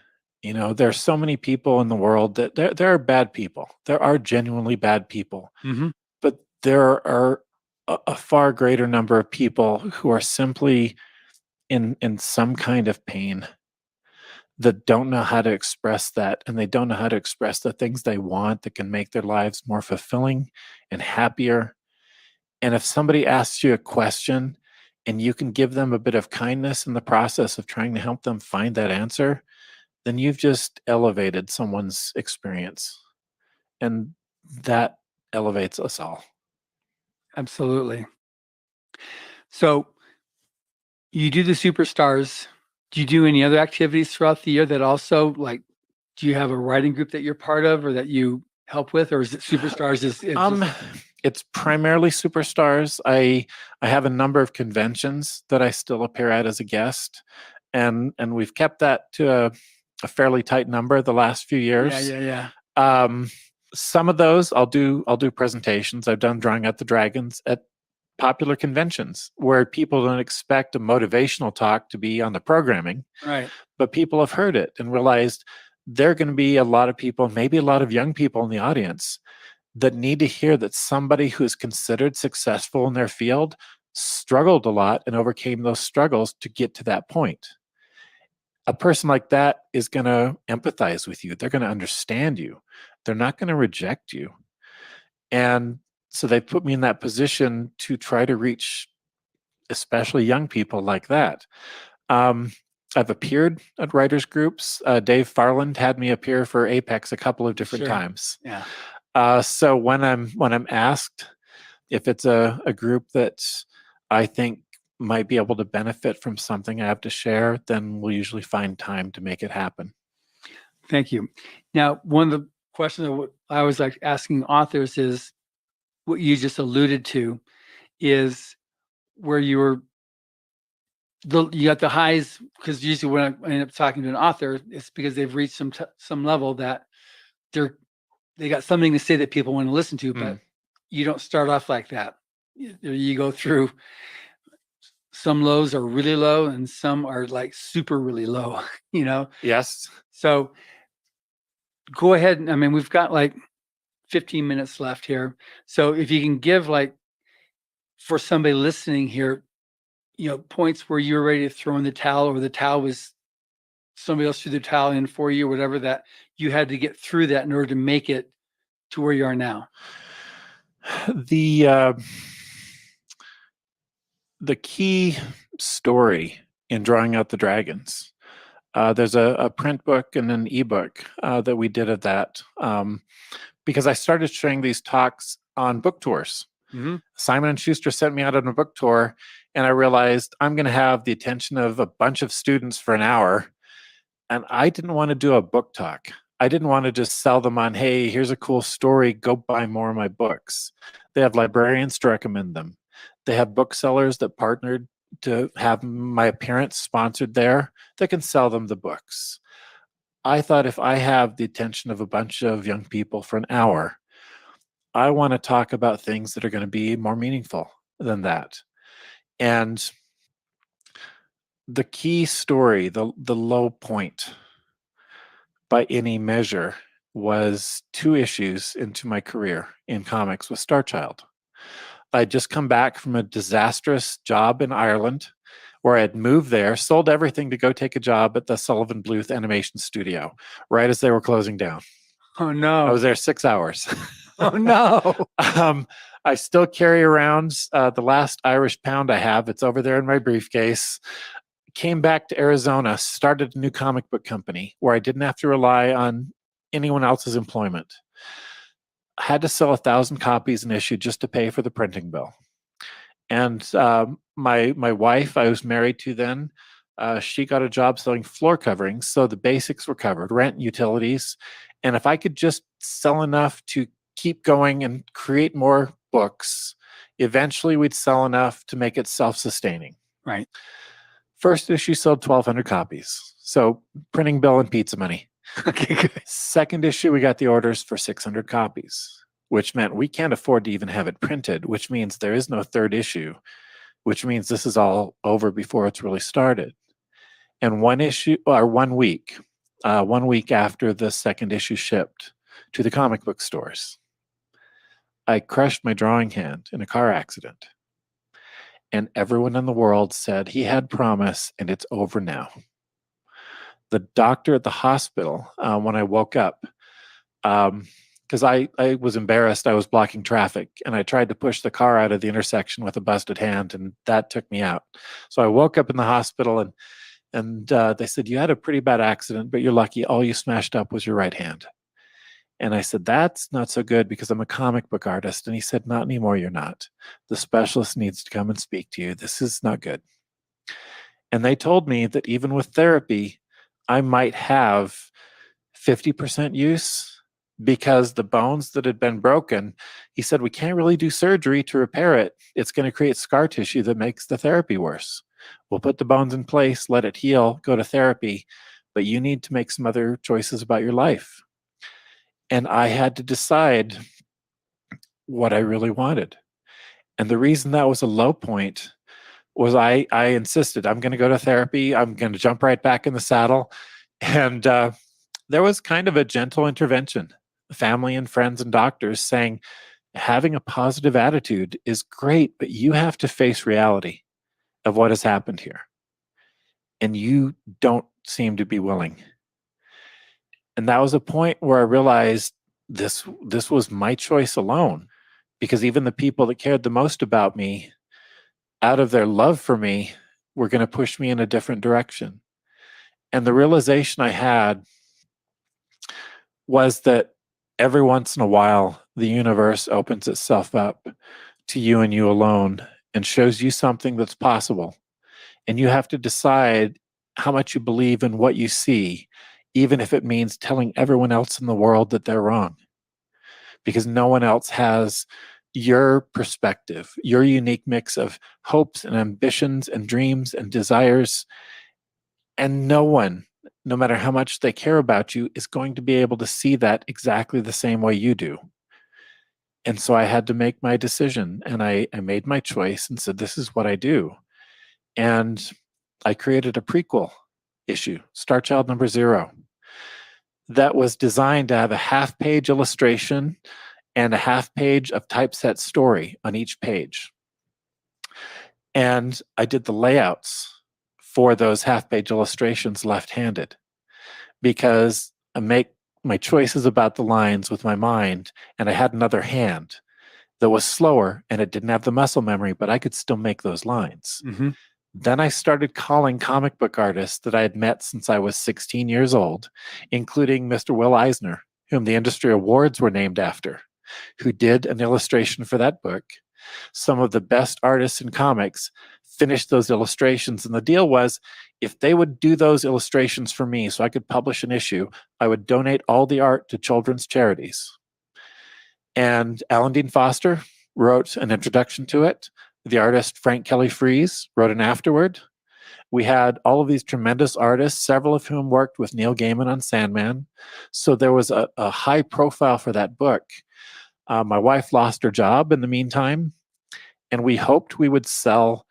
You know, there's so many people in the world that there are bad people. There are genuinely bad people, Mm-hmm. but there are a far greater number of people who are simply in some kind of pain that don't know how to express that, and they don't know how to express the things they want that can make their lives more fulfilling and happier. And if somebody asks you a question and you can give them a bit of kindness in the process of trying to help them find that answer, then you've just elevated someone's experience. And that elevates us all. Absolutely. So you do the superstars. Do you do any other activities throughout the year that also, like, do you have a writing group that you're part of or that you help with, or is it superstars? It's primarily superstars. I have a number of conventions that I still appear at as a guest, and we've kept that to a fairly tight number the last few years. Yeah. Some of those I'll do presentations. I've done Drawing Out the Dragons at popular conventions where people don't expect a motivational talk to be on the programming, Right. but people have heard it and realized there are going to be a lot of people, maybe a lot of young people in the audience that need to hear that somebody who is considered successful in their field struggled a lot and overcame those struggles to get to that point. A person like that is going to empathize with you. They're going to understand you. They're not going to reject you. And so they put me in that position to try to reach especially young people like that. I've appeared at writers groups. Dave Farland had me appear for Apex a couple of different times. Yeah. So when I'm asked if it's a group that I think might be able to benefit from something I have to share, then we'll usually find time to make it happen. Thank you. Now, one of the questions that I was like asking authors is what you just alluded to is where you got the highs, because usually when I end up talking to an author, it's because they've reached some level that they got something to say that people want to listen to, but you don't start off like that. You go through, some lows are really low and some are like super really low, you know? Yes. So go ahead. I mean, we've got like 15 minutes left here. So if you can give, like, for somebody listening here, you know, points where you were ready to throw in the towel, or the towel was somebody else threw the towel in for you, whatever, that you had to get through that in order to make it to where you are now. The key story in Drawing Out the Dragons, there's a print book and an ebook that we did of that, because I started sharing these talks on book tours. Mm-hmm. Simon & Schuster sent me out on a book tour, and I realized I'm going to have the attention of a bunch of students for an hour, and I didn't want to do a book talk. I didn't want to just sell them on, hey, here's a cool story, go buy more of my books. They have librarians to recommend them. They have booksellers that partnered to have my appearance sponsored there that can sell them the books. I thought if I have the attention of a bunch of young people for an hour, I want to talk about things that are going to be more meaningful than that. And the key story, the low point by any measure, was 2 issues into my career in comics with Starchild. I'd just come back from a disastrous job in Ireland where I had moved there, sold everything to go take a job at the Sullivan Bluth animation studio right as they were closing down. Oh, no. I was there 6 hours. Oh, no. I still carry around the last Irish pound I have. It's over there in my briefcase. Came back to Arizona, started a new comic book company where I didn't have to rely on anyone else's employment. I had to sell 1,000 copies an issue just to pay for the printing bill. And my wife, I was married to then, She got a job selling floor coverings, so the basics were covered, rent, utilities. And if I could just sell enough to keep going and create more books, eventually we'd sell enough to make it self-sustaining. Right. First issue sold 1,200 copies. So printing bill and pizza money. Okay, good. Second issue, we got the orders for 600 copies, which meant we can't afford to even have it printed, which means there is no third issue, which means this is all over before it's really started. And 1 week after the second issue shipped to the comic book stores, I crushed my drawing hand in a car accident. And everyone in the world said he had promise and it's over now. The doctor at the hospital, when I woke up, because I was embarrassed, I was blocking traffic, and I tried to push the car out of the intersection with a busted hand, and that took me out. So I woke up in the hospital, and they said, you had a pretty bad accident, but you're lucky. All you smashed up was your right hand. And I said, that's not so good because I'm a comic book artist. And he said, not anymore, you're not. The specialist needs to come and speak to you. This is not good. And they told me that even with therapy, I might have 50% use because the bones that had been broken, he said, we can't really do surgery to repair it. It's going to create scar tissue that makes the therapy worse. We'll put the bones in place, let it heal, go to therapy, but you need to make some other choices about your life. And I had to decide what I really wanted. And the reason that was a low point was I insisted, I'm going to go to therapy. I'm going to jump right back in the saddle. And there was kind of a gentle intervention. Family and friends and doctors saying, having a positive attitude is great, but you have to face reality of what has happened here. And you don't seem to be willing. And that was a point where I realized this was my choice alone, because even the people that cared the most about me, out of their love for me, were going to push me in a different direction. And the realization I had was that every once in a while, the universe opens itself up to you and you alone and shows you something that's possible. And you have to decide how much you believe in what you see, even if it means telling everyone else in the world that they're wrong. Because no one else has your perspective, your unique mix of hopes and ambitions and dreams and desires. And no one, no matter how much they care about you, is going to be able to see that exactly the same way you do. And so I had to make my decision, and I made my choice and said, this is what I do. And I created a prequel issue, Starchild number 0, that was designed to have a half-page illustration and a half-page of typeset story on each page. And I did the layouts for those half-page illustrations left-handed because I make my choices about the lines with my mind, and I had another hand that was slower and it didn't have the muscle memory, but I could still make those lines. Mm-hmm. Then I started calling comic book artists that I had met since I was 16 years old, including Mr. Will Eisner, whom the industry awards were named after, who did an illustration for that book. Some of the best artists in comics finished those illustrations, and the deal was if they would do those illustrations for me so I could publish an issue, I would donate all the art to children's charities. And Alan Dean Foster wrote an introduction to it. The artist Frank Kelly Freese wrote an afterword. We had all of these tremendous artists, several of whom worked with Neil Gaiman on Sandman. So there was a high profile for that book. My wife lost her job in the meantime, and we hoped we would sell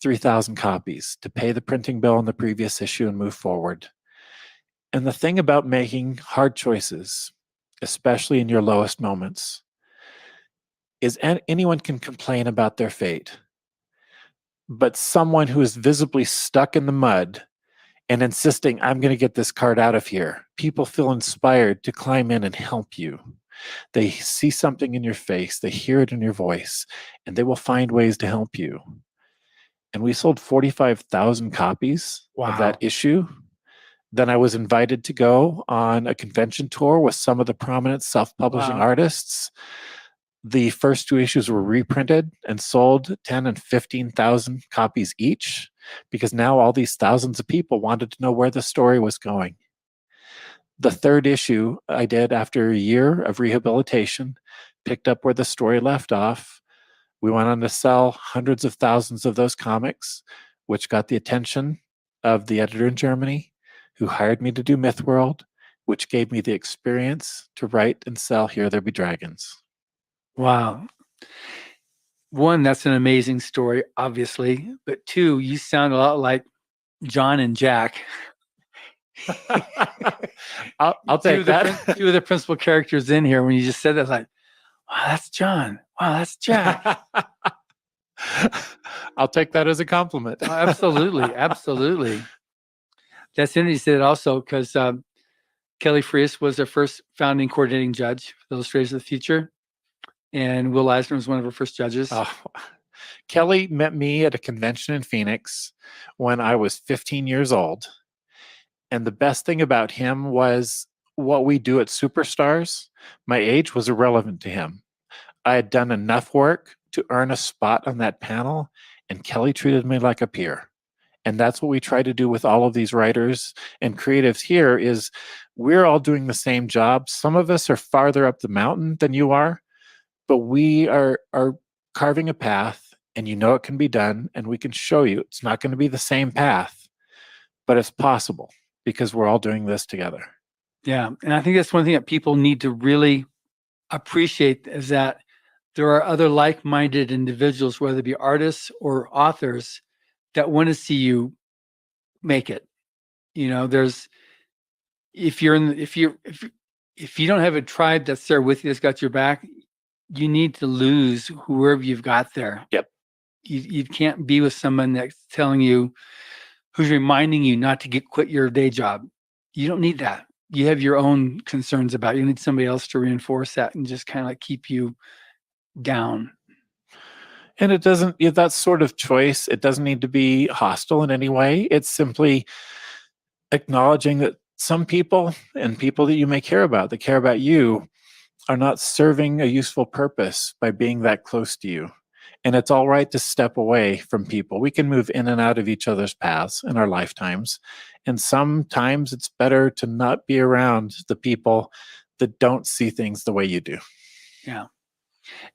3,000 copies to pay the printing bill on the previous issue and move forward. And the thing about making hard choices, especially in your lowest moments, is anyone can complain about their fate. But someone who is visibly stuck in the mud and insisting, I'm going to get this cart out of here, people feel inspired to climb in and help you. They see something in your face, they hear it in your voice, and they will find ways to help you. And we sold 45,000 copies of that issue. Then I was invited to go on a convention tour with some of the prominent self-publishing artists. The first 2 issues were reprinted and sold 10 and 15,000 copies each. because now all these thousands of people wanted to know where the story was going. The third issue I did after a year of rehabilitation, picked up where the story left off. We went on to sell hundreds of thousands of those comics, which got the attention of the editor in Germany, who hired me to do Mythworld, which gave me the experience to write and sell Here There Be Dragons. Wow. One, that's an amazing story, obviously. But two, you sound a lot like John and Jack. I'll take that. Two of the principal characters in here, when you just said that, like, wow, that's John. Wow, that's Jack. I'll take that as a compliment. Oh, absolutely. Absolutely. That's interesting you said it also, because Kelly Frias was our first founding coordinating judge for the Illustrators of the Future. And Will Eisner was one of our first judges. Oh. Kelly met me at a convention in Phoenix when I was 15 years old. And the best thing about him was what we do at Superstars. My age was irrelevant to him. I had done enough work to earn a spot on that panel, and Kelly treated me like a peer. And that's what we try to do with all of these writers and creatives here is we're all doing the same job. Some of us are farther up the mountain than you are, but we are carving a path, and you know it can be done, and we can show you it's not going to be the same path, but it's possible because we're all doing this together. Yeah. And I think that's one thing that people need to really appreciate, is that there are other like-minded individuals, whether it be artists or authors, that want to see you make it. You know, there's, if you don't have a tribe that's there with you, that's got your back, you need to lose whoever you've got there. Yep. You can't be with someone that's telling you, who's reminding you not to quit your day job. You don't need that. You have your own concerns about it. You need somebody else to reinforce that and just kind of like keep you down. And it doesn't, that sort of choice, it doesn't need to be hostile in any way. It's simply acknowledging that some people and people that you may care about, that care about you, are not serving a useful purpose by being that close to you. And it's all right to step away from people. We can move in and out of each other's paths in our lifetimes. And sometimes it's better to not be around the people that don't see things the way you do. Yeah.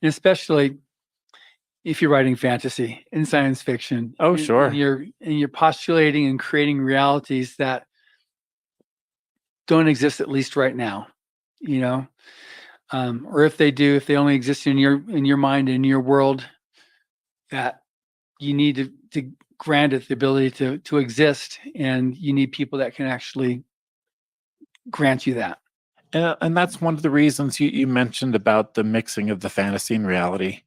And especially if you're writing fantasy and science fiction. Oh, sure. And you're postulating and creating realities that don't exist, at least right now, you know? Or if they do, if they only exist in your mind, in your world, that you need to grant it the ability to exist, and you need people that can actually grant you that. And that's one of the reasons you mentioned about the mixing of the fantasy and reality.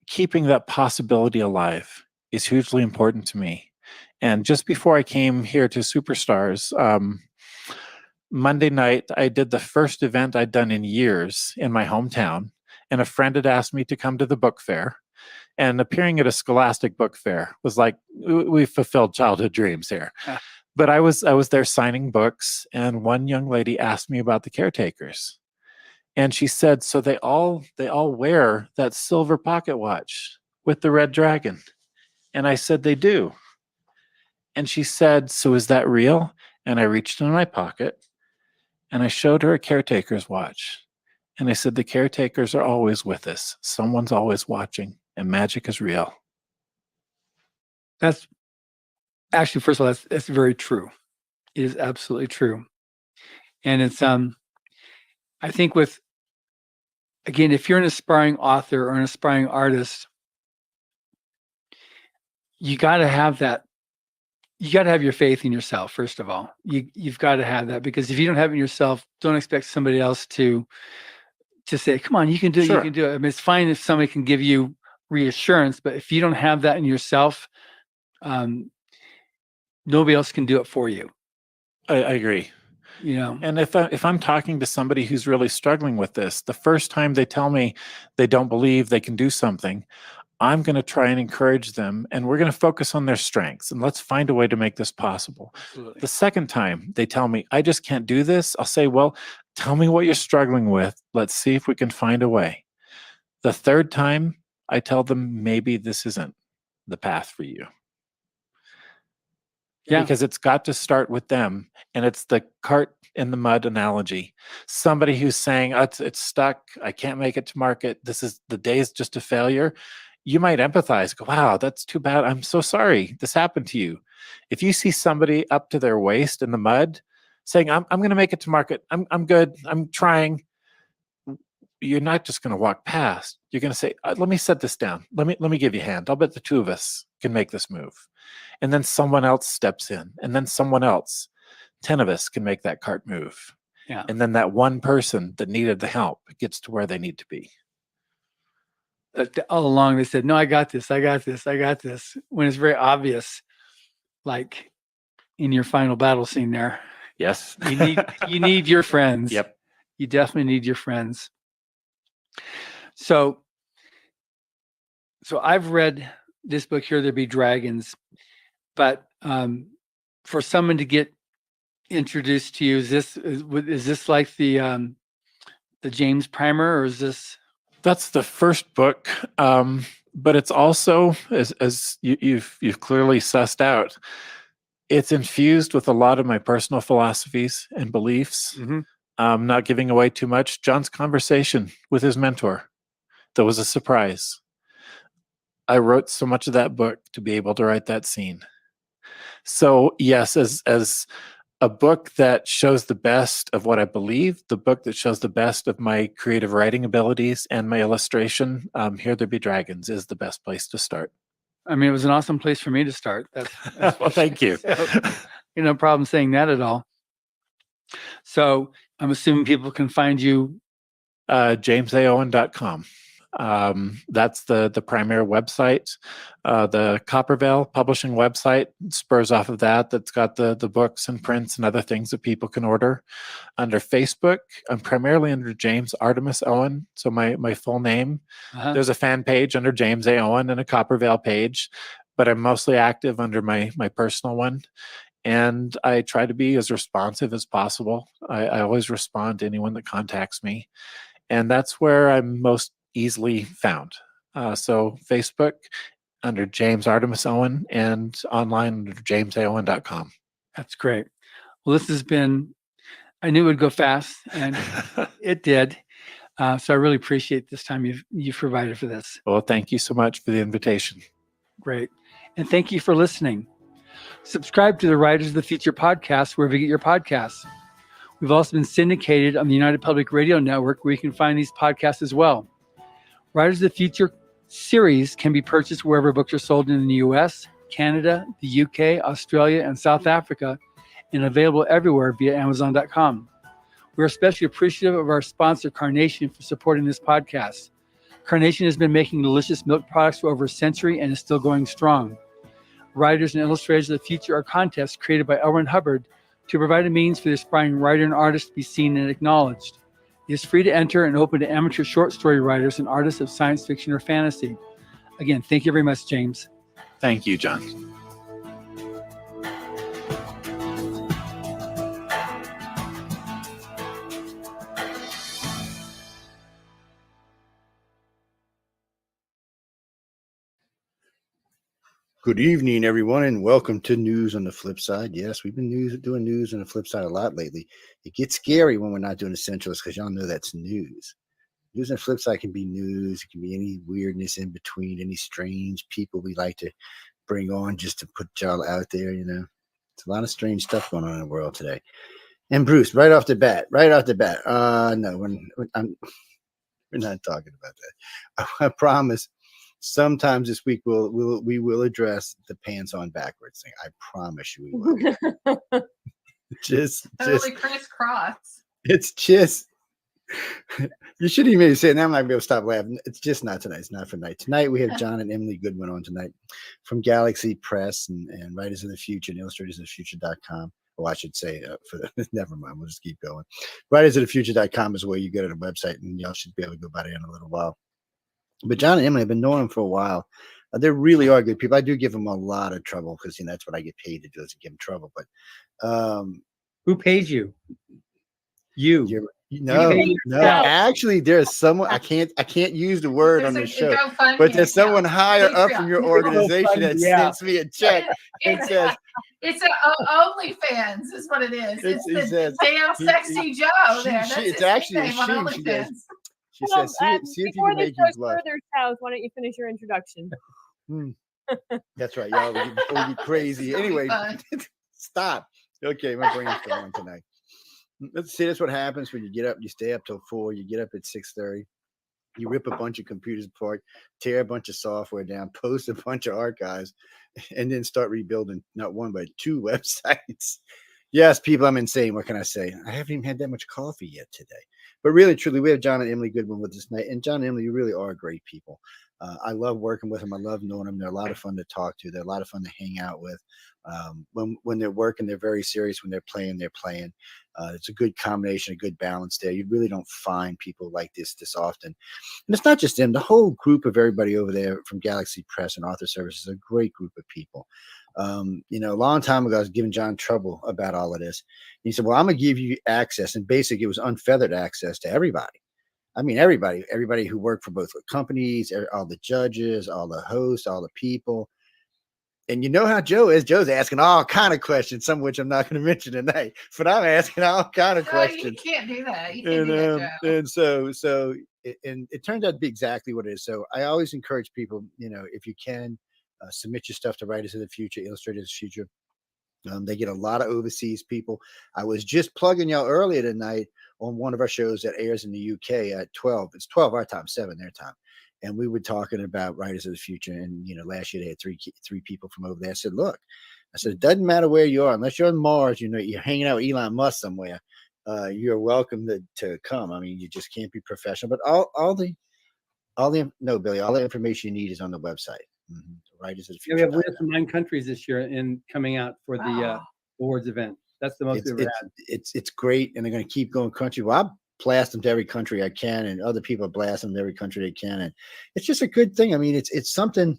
Keeping that possibility alive is hugely important to me. And just before I came here to Superstars, Monday night, I did the first event I'd done in years in my hometown, and a friend had asked me to come to the book fair. And appearing at a Scholastic book fair was like, we fulfilled childhood dreams here. But I was there signing books, and one young lady asked me about the caretakers. And she said, so they all wear that silver pocket watch with the red dragon. And I said, they do. And she said, so is that real? And I reached in my pocket and I showed her a caretaker's watch. And I said, the caretakers are always with us. Someone's always watching, and magic is real. That's actually, first of all, that's very true. It is absolutely true. And it's, I think again, if you're an aspiring author or an aspiring artist, you got to have that. You got to have your faith in yourself, first of all. You've got to have that, because if you don't have it in yourself, don't expect somebody else to say, come on, you can do it, Sure. You can do it. I mean, it's fine if somebody can give you reassurance, but if you don't have that in yourself, nobody else can do it for you. I agree. You know, and if I'm talking to somebody who's really struggling with this, the first time they tell me they don't believe they can do something, I'm going to try and encourage them, and we're going to focus on their strengths, and let's find a way to make this possible. Absolutely. The second time they tell me, I just can't do this, I'll say, well, tell me what you're struggling with. Let's see if we can find a way. The third time, I tell them, maybe this isn't the path for you. Yeah. because it's got to start with them. And it's the cart in the mud analogy. Somebody who's saying, oh, it's stuck. I can't make it to market. The day's just a failure. You might empathize, go, wow, that's too bad. I'm so sorry this happened to you. If you see somebody up to their waist in the mud saying, I'm going to make it to market. I'm good. I'm trying. You're not just going to walk past. You're going to say, let me set this down. Let me give you a hand. I'll bet the two of us can make this move. And then someone else steps in, and then someone else. 10 of us can make that cart move. Yeah. And then that one person that needed the help gets to where they need to be. All along they said, no, I got this. When it's very obvious, like in your final battle scene there. Yes. You need your friends. Yep. You definitely need your friends. So I've read this book, Here There Be Dragons, but for someone to get introduced to you, is this like the James primer, or is this? That's the first book, but it's also, as you've clearly sussed out, it's infused with a lot of my personal philosophies and beliefs. Mm-hmm. Not giving away too much. John's conversation with his mentor, that was a surprise. I wrote so much of that book to be able to write that scene. So yes, as a book that shows the best of what I believe, the book that shows the best of my creative writing abilities and my illustration, Here There Be Dragons is the best place to start. I mean, it was an awesome place for me to start. That's well, thank you. So, no problem saying that at all. So I'm assuming people can find you. JamesAOwen.com. That's the primary website. The Coppervale publishing website spurs off of that. That's got the books and prints and other things that people can order. Under Facebook, I'm primarily under James Artemis Owen, so my full name. Uh-huh. There's a fan page under James A. Owen and a Coppervale page, but I'm mostly active under my personal one. And I try to be as responsive as possible. I always respond to anyone that contacts me. And that's where I'm most easily found. So Facebook under James Artemis Owen and online under jamesaowen.com. That's great. Well, this has been, I knew it would go fast, and it did. So I really appreciate this time you've provided for this. Well, thank you so much for the invitation. Great. And thank you for listening. Subscribe to the Writers of the Future podcast wherever you get your podcasts. We've also been syndicated on the United Public Radio Network, where you can find these podcasts as well. Writers of the Future series can be purchased wherever books are sold in the US, Canada, the UK, Australia, and South Africa, and available everywhere via Amazon.com. We're especially appreciative of our sponsor, Carnation, for supporting this podcast. Carnation has been making delicious milk products for over a century and is still going strong. Writers and Illustrators of the Future are contests created by L. Ron Hubbard to provide a means for the aspiring writer and artist to be seen and acknowledged. It is free to enter and open to amateur short story writers and artists of science fiction or fantasy. Again, thank you very much, James. Thank you, John. Good evening, everyone, and welcome to News on the Flip Side. Yes, we've been doing news on the flip side a lot lately. It gets scary when we're not doing essentials because y'all know that's news. News on the flip side can be news. It can be any weirdness in between, any strange people we like to bring on just to put y'all out there, you know. It's a lot of strange stuff going on in the world today. And Bruce, right off the bat, no, we're not talking about that. I promise. Sometime this week we will address the pants on backwards thing. I promise you we will. just totally crisscross. It's just you shouldn't even say it. Now I'm not gonna be able to stop laughing. It's just not tonight. It's not for tonight. Tonight we have John and Emily Goodwin on tonight from Galaxy Press and Writers of the Future and Illustrators of the Future.com. Well, I should say never mind. We'll just keep going. Writers of the Future.com is where you go to the website, and y'all should be able to go by there in a little while. But John and Emily have been knowing them for a while. They really are good people. I do give them a lot of trouble because that's what I get paid to do, is to give them trouble. But who paid you? You. No. Actually, there's someone I can't use the word on this show, but there's someone higher up from your organization that sends me a check and says, It's OnlyFans is what it is. It's He the says- damn sexy Joe there. That's it's his actually a nickname on she. She goes, OnlyFans. She Well, says, see if you before can this make you goes blush. further south, why don't you finish your introduction? That's right, y'all. Before we get crazy. This is Anyway, fun. stop. Okay, my brain's going tonight. Let's see. That's what happens when you get up. You stay up till 4. You get up at 6:30. You rip a bunch of computers apart, tear a bunch of software down, post a bunch of archives, and then start rebuilding not one but 2 websites. Yes, people, I'm insane. What can I say? I haven't even had that much coffee yet today. But really, truly, we have John and Emily Goodwin with us tonight. And John and Emily, you really are great people. I love working with them. I love knowing them. They're a lot of fun to talk to. They're a lot of fun to hang out with. When they're working, they're very serious. When they're playing, they're playing. It's a good combination, a good balance there. You really don't find people like this often. And it's not just them. The whole group of everybody over there from Galaxy Press and Author Services is a great group of people. A long time ago, I was giving John trouble about all of this. He said, well, I'm going to give you access. And basically, it was unfeathered access to everybody. I mean, everybody who worked for both companies, all the judges, all the hosts, all the people. And you know how Joe is. Joe's asking all kind of questions, some of which I'm not going to mention tonight. But I'm asking all kind of No, questions. you can't do that. You can't do that, Joe. And so it turned out to be exactly what it is. So I always encourage people, if you can, submit your stuff to Writers of the Future, Illustrators of the Future. They get a lot of overseas people. I was just plugging y'all earlier tonight on one of our shows that airs in the UK at 12. It's 12 our time, 7 their time. And we were talking about Writers of the Future. And, last year they had three people from over there. I said, look, it doesn't matter where you are, unless you're on Mars, you're hanging out with Elon Musk somewhere. You're welcome to come. I mean, you just can't be professional. But all the information you need is on the website. Mm-hmm. Writers of the Future. We have winners from 9 countries this year in coming out for the awards event. That's the most we've ever had. It's great, and they're going to keep going country. Well, I blast them to every country I can, and other people blast them to every country they can, and it's just a good thing. I mean, it's something,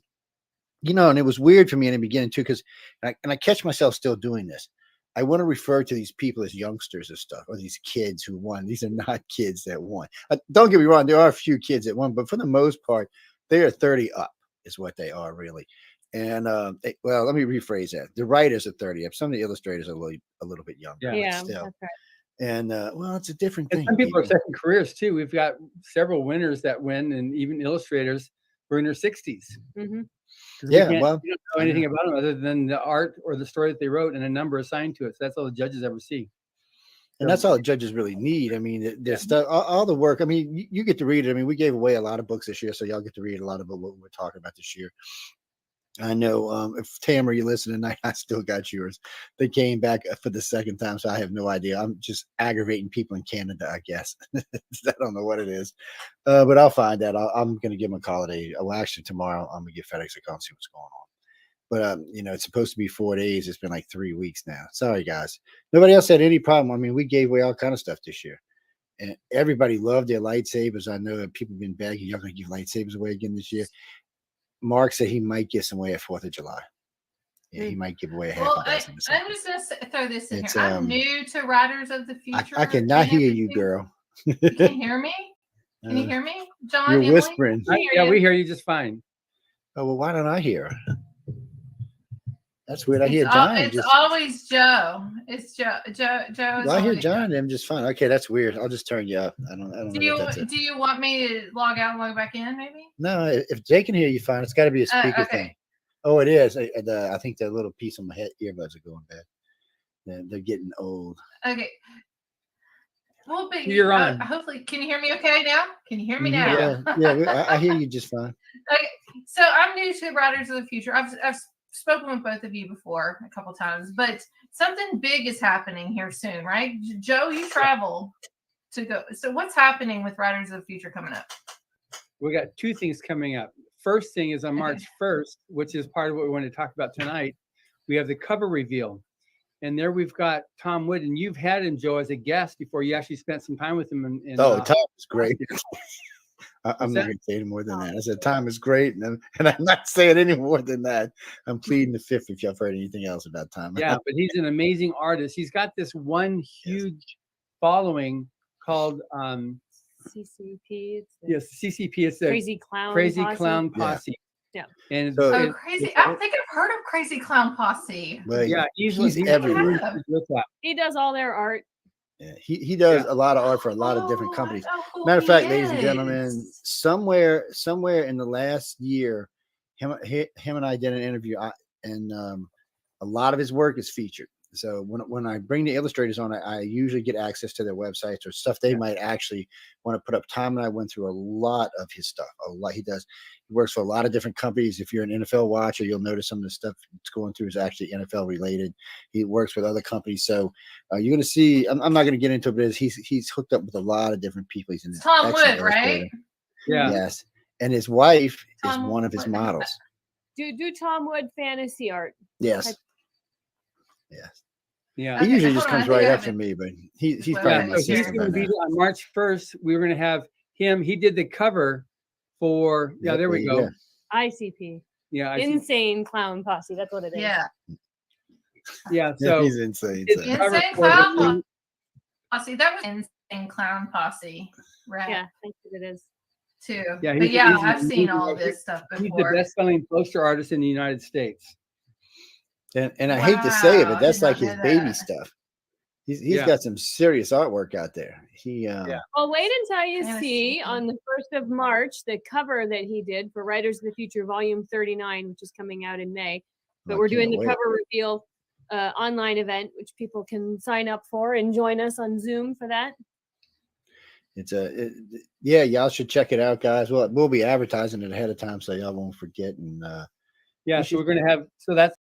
and it was weird for me in the beginning too, because I catch myself still doing this. I want to refer to these people as youngsters and stuff, or these kids who won. These are not kids that won. Don't get me wrong; there are a few kids that won, but for the most part, they are 30 up. Is what they are really. And let me rephrase that. The writers are 30 up. Some of the illustrators are a little bit younger. Yeah, still. that's right. And it's a different thing. Some people are second careers too. We've got several winners that win, and even illustrators were in their 60s. Mm-hmm. Yeah, we don't know anything about them other than the art or the story that they wrote and a number assigned to it. So that's all the judges ever see. And that's all the judges really need. I mean, there's stuff, all the work. I mean, you get to read it. I mean, we gave away a lot of books this year, so y'all get to read a lot of what we're talking about this year. I know if Tamara, you listen tonight, I still got yours. They came back for the second time, so I have no idea. I'm just aggravating people in Canada, I guess. I don't know what it is, but I'll find out. I'm going to give them a call today. Well, actually, tomorrow I'm going to give FedEx a call and see what's going on. But, it's supposed to be 4 days. It's been like 3 weeks now. Sorry, guys. Nobody else had any problem. I mean, we gave away all kind of stuff this year. And everybody loved their lightsabers. I know that people have been begging, you're going to give lightsabers away again this year. Mark said he might give some away at 4th of July. Yeah, he might give away half a dozen. I'm just going to throw this in here. I'm new to Writers of the Future. I cannot hear you, girl. You can hear me? Can you hear me? John, you're Emily? whispering. We hear you just fine. Oh, well, why don't I hear her? That's weird. I hear John. It's always Joe. It's Joe. Joe. Well, I hear John. I'm just fine. Okay, that's weird. I'll just turn you up. I don't know. Do you want me to log out and log back in? Maybe. No, if Jay can hear you fine, it's got to be a speaker thing. Oh, it is. I think that little piece on my head earbuds are going bad. They're getting old. Okay. Well, but you're on. Hopefully, can you hear me okay now? Can you hear me now? Yeah. I hear you just fine. Okay. So I'm new to Writers of the Future. I've spoken with both of you before a couple times, but something big is happening here soon, right? Joe, you travel to go. So what's happening with Writers of the Future coming up? We got 2 things coming up. First thing is on March 1st, which is part of what we want to talk about tonight. We have the cover reveal. And there we've got Tom Wood, and you've had him, Joe, as a guest before you actually spent some time with him. Tom is great. I'm not going to say any more than that. I said time is great, and I'm not saying any more than that. I'm pleading the fifth if y've heard anything else about time. Yeah, but he's an amazing artist. He's got this one huge following called CCP. CCP. It's the Crazy Clown Clown Posse. And So- Oh, crazy! I think I've heard of Crazy Clown Posse. But yeah, he's everywhere. with that. He does all their art. Yeah, he does a lot of art for a lot of different Oh, companies. I know who Matter of he fact, ladies and is. gentlemen, somewhere in the last year, him and I did an interview, and a lot of his work is featured. So when I bring the illustrators on, I usually get access to their websites or stuff they might actually want to put up. Tom and I went through a lot of his stuff. A lot he does. He works for a lot of different companies. If you're an NFL watcher, you'll notice some of the stuff it's going through is actually NFL related. He works with other companies. So you're going to see. I'm not going to get into it, but he's hooked up with a lot of different people. He's an Tom excellent Wood, right? illustrator. Yeah. Yes, and his wife Tom is one of his Wood. models. Do Tom Wood fantasy art. Yes. Yes. Yeah. He Okay, usually hold just on, I comes think right I up have to it. me, but he's Well, probably Yeah, my so he's assistant going to right be now. on March 1st. We were going to have him. He did the cover for. Yeah, there we go. ICP. Yeah, I see. Insane Clown Posse. That's what it is. Yeah. Yeah. So He's insane. it's so. cover Insane for Clown the- Posse. That was Insane Clown Posse, right? Yeah, I think it is. Too. Yeah, But he's- yeah, he's I've an seen amazing all artist. this stuff He's the before. best-selling poster artist in the United States. And I hate to say it, Wow, but I that's did not like his know baby that. stuff. He's Yeah. got some serious artwork out there. Well, wait until you Fantasy. see on the 1st of March the cover that he did for Writers of the Future Volume 39, which is coming out in May. But I we're doing can't the wait. cover reveal online event, which people can sign up for and join us on Zoom for that. It's y'all should check it out, guys. We'll be advertising it ahead of time so y'all won't forget. And Yeah, so we're going to have. So that's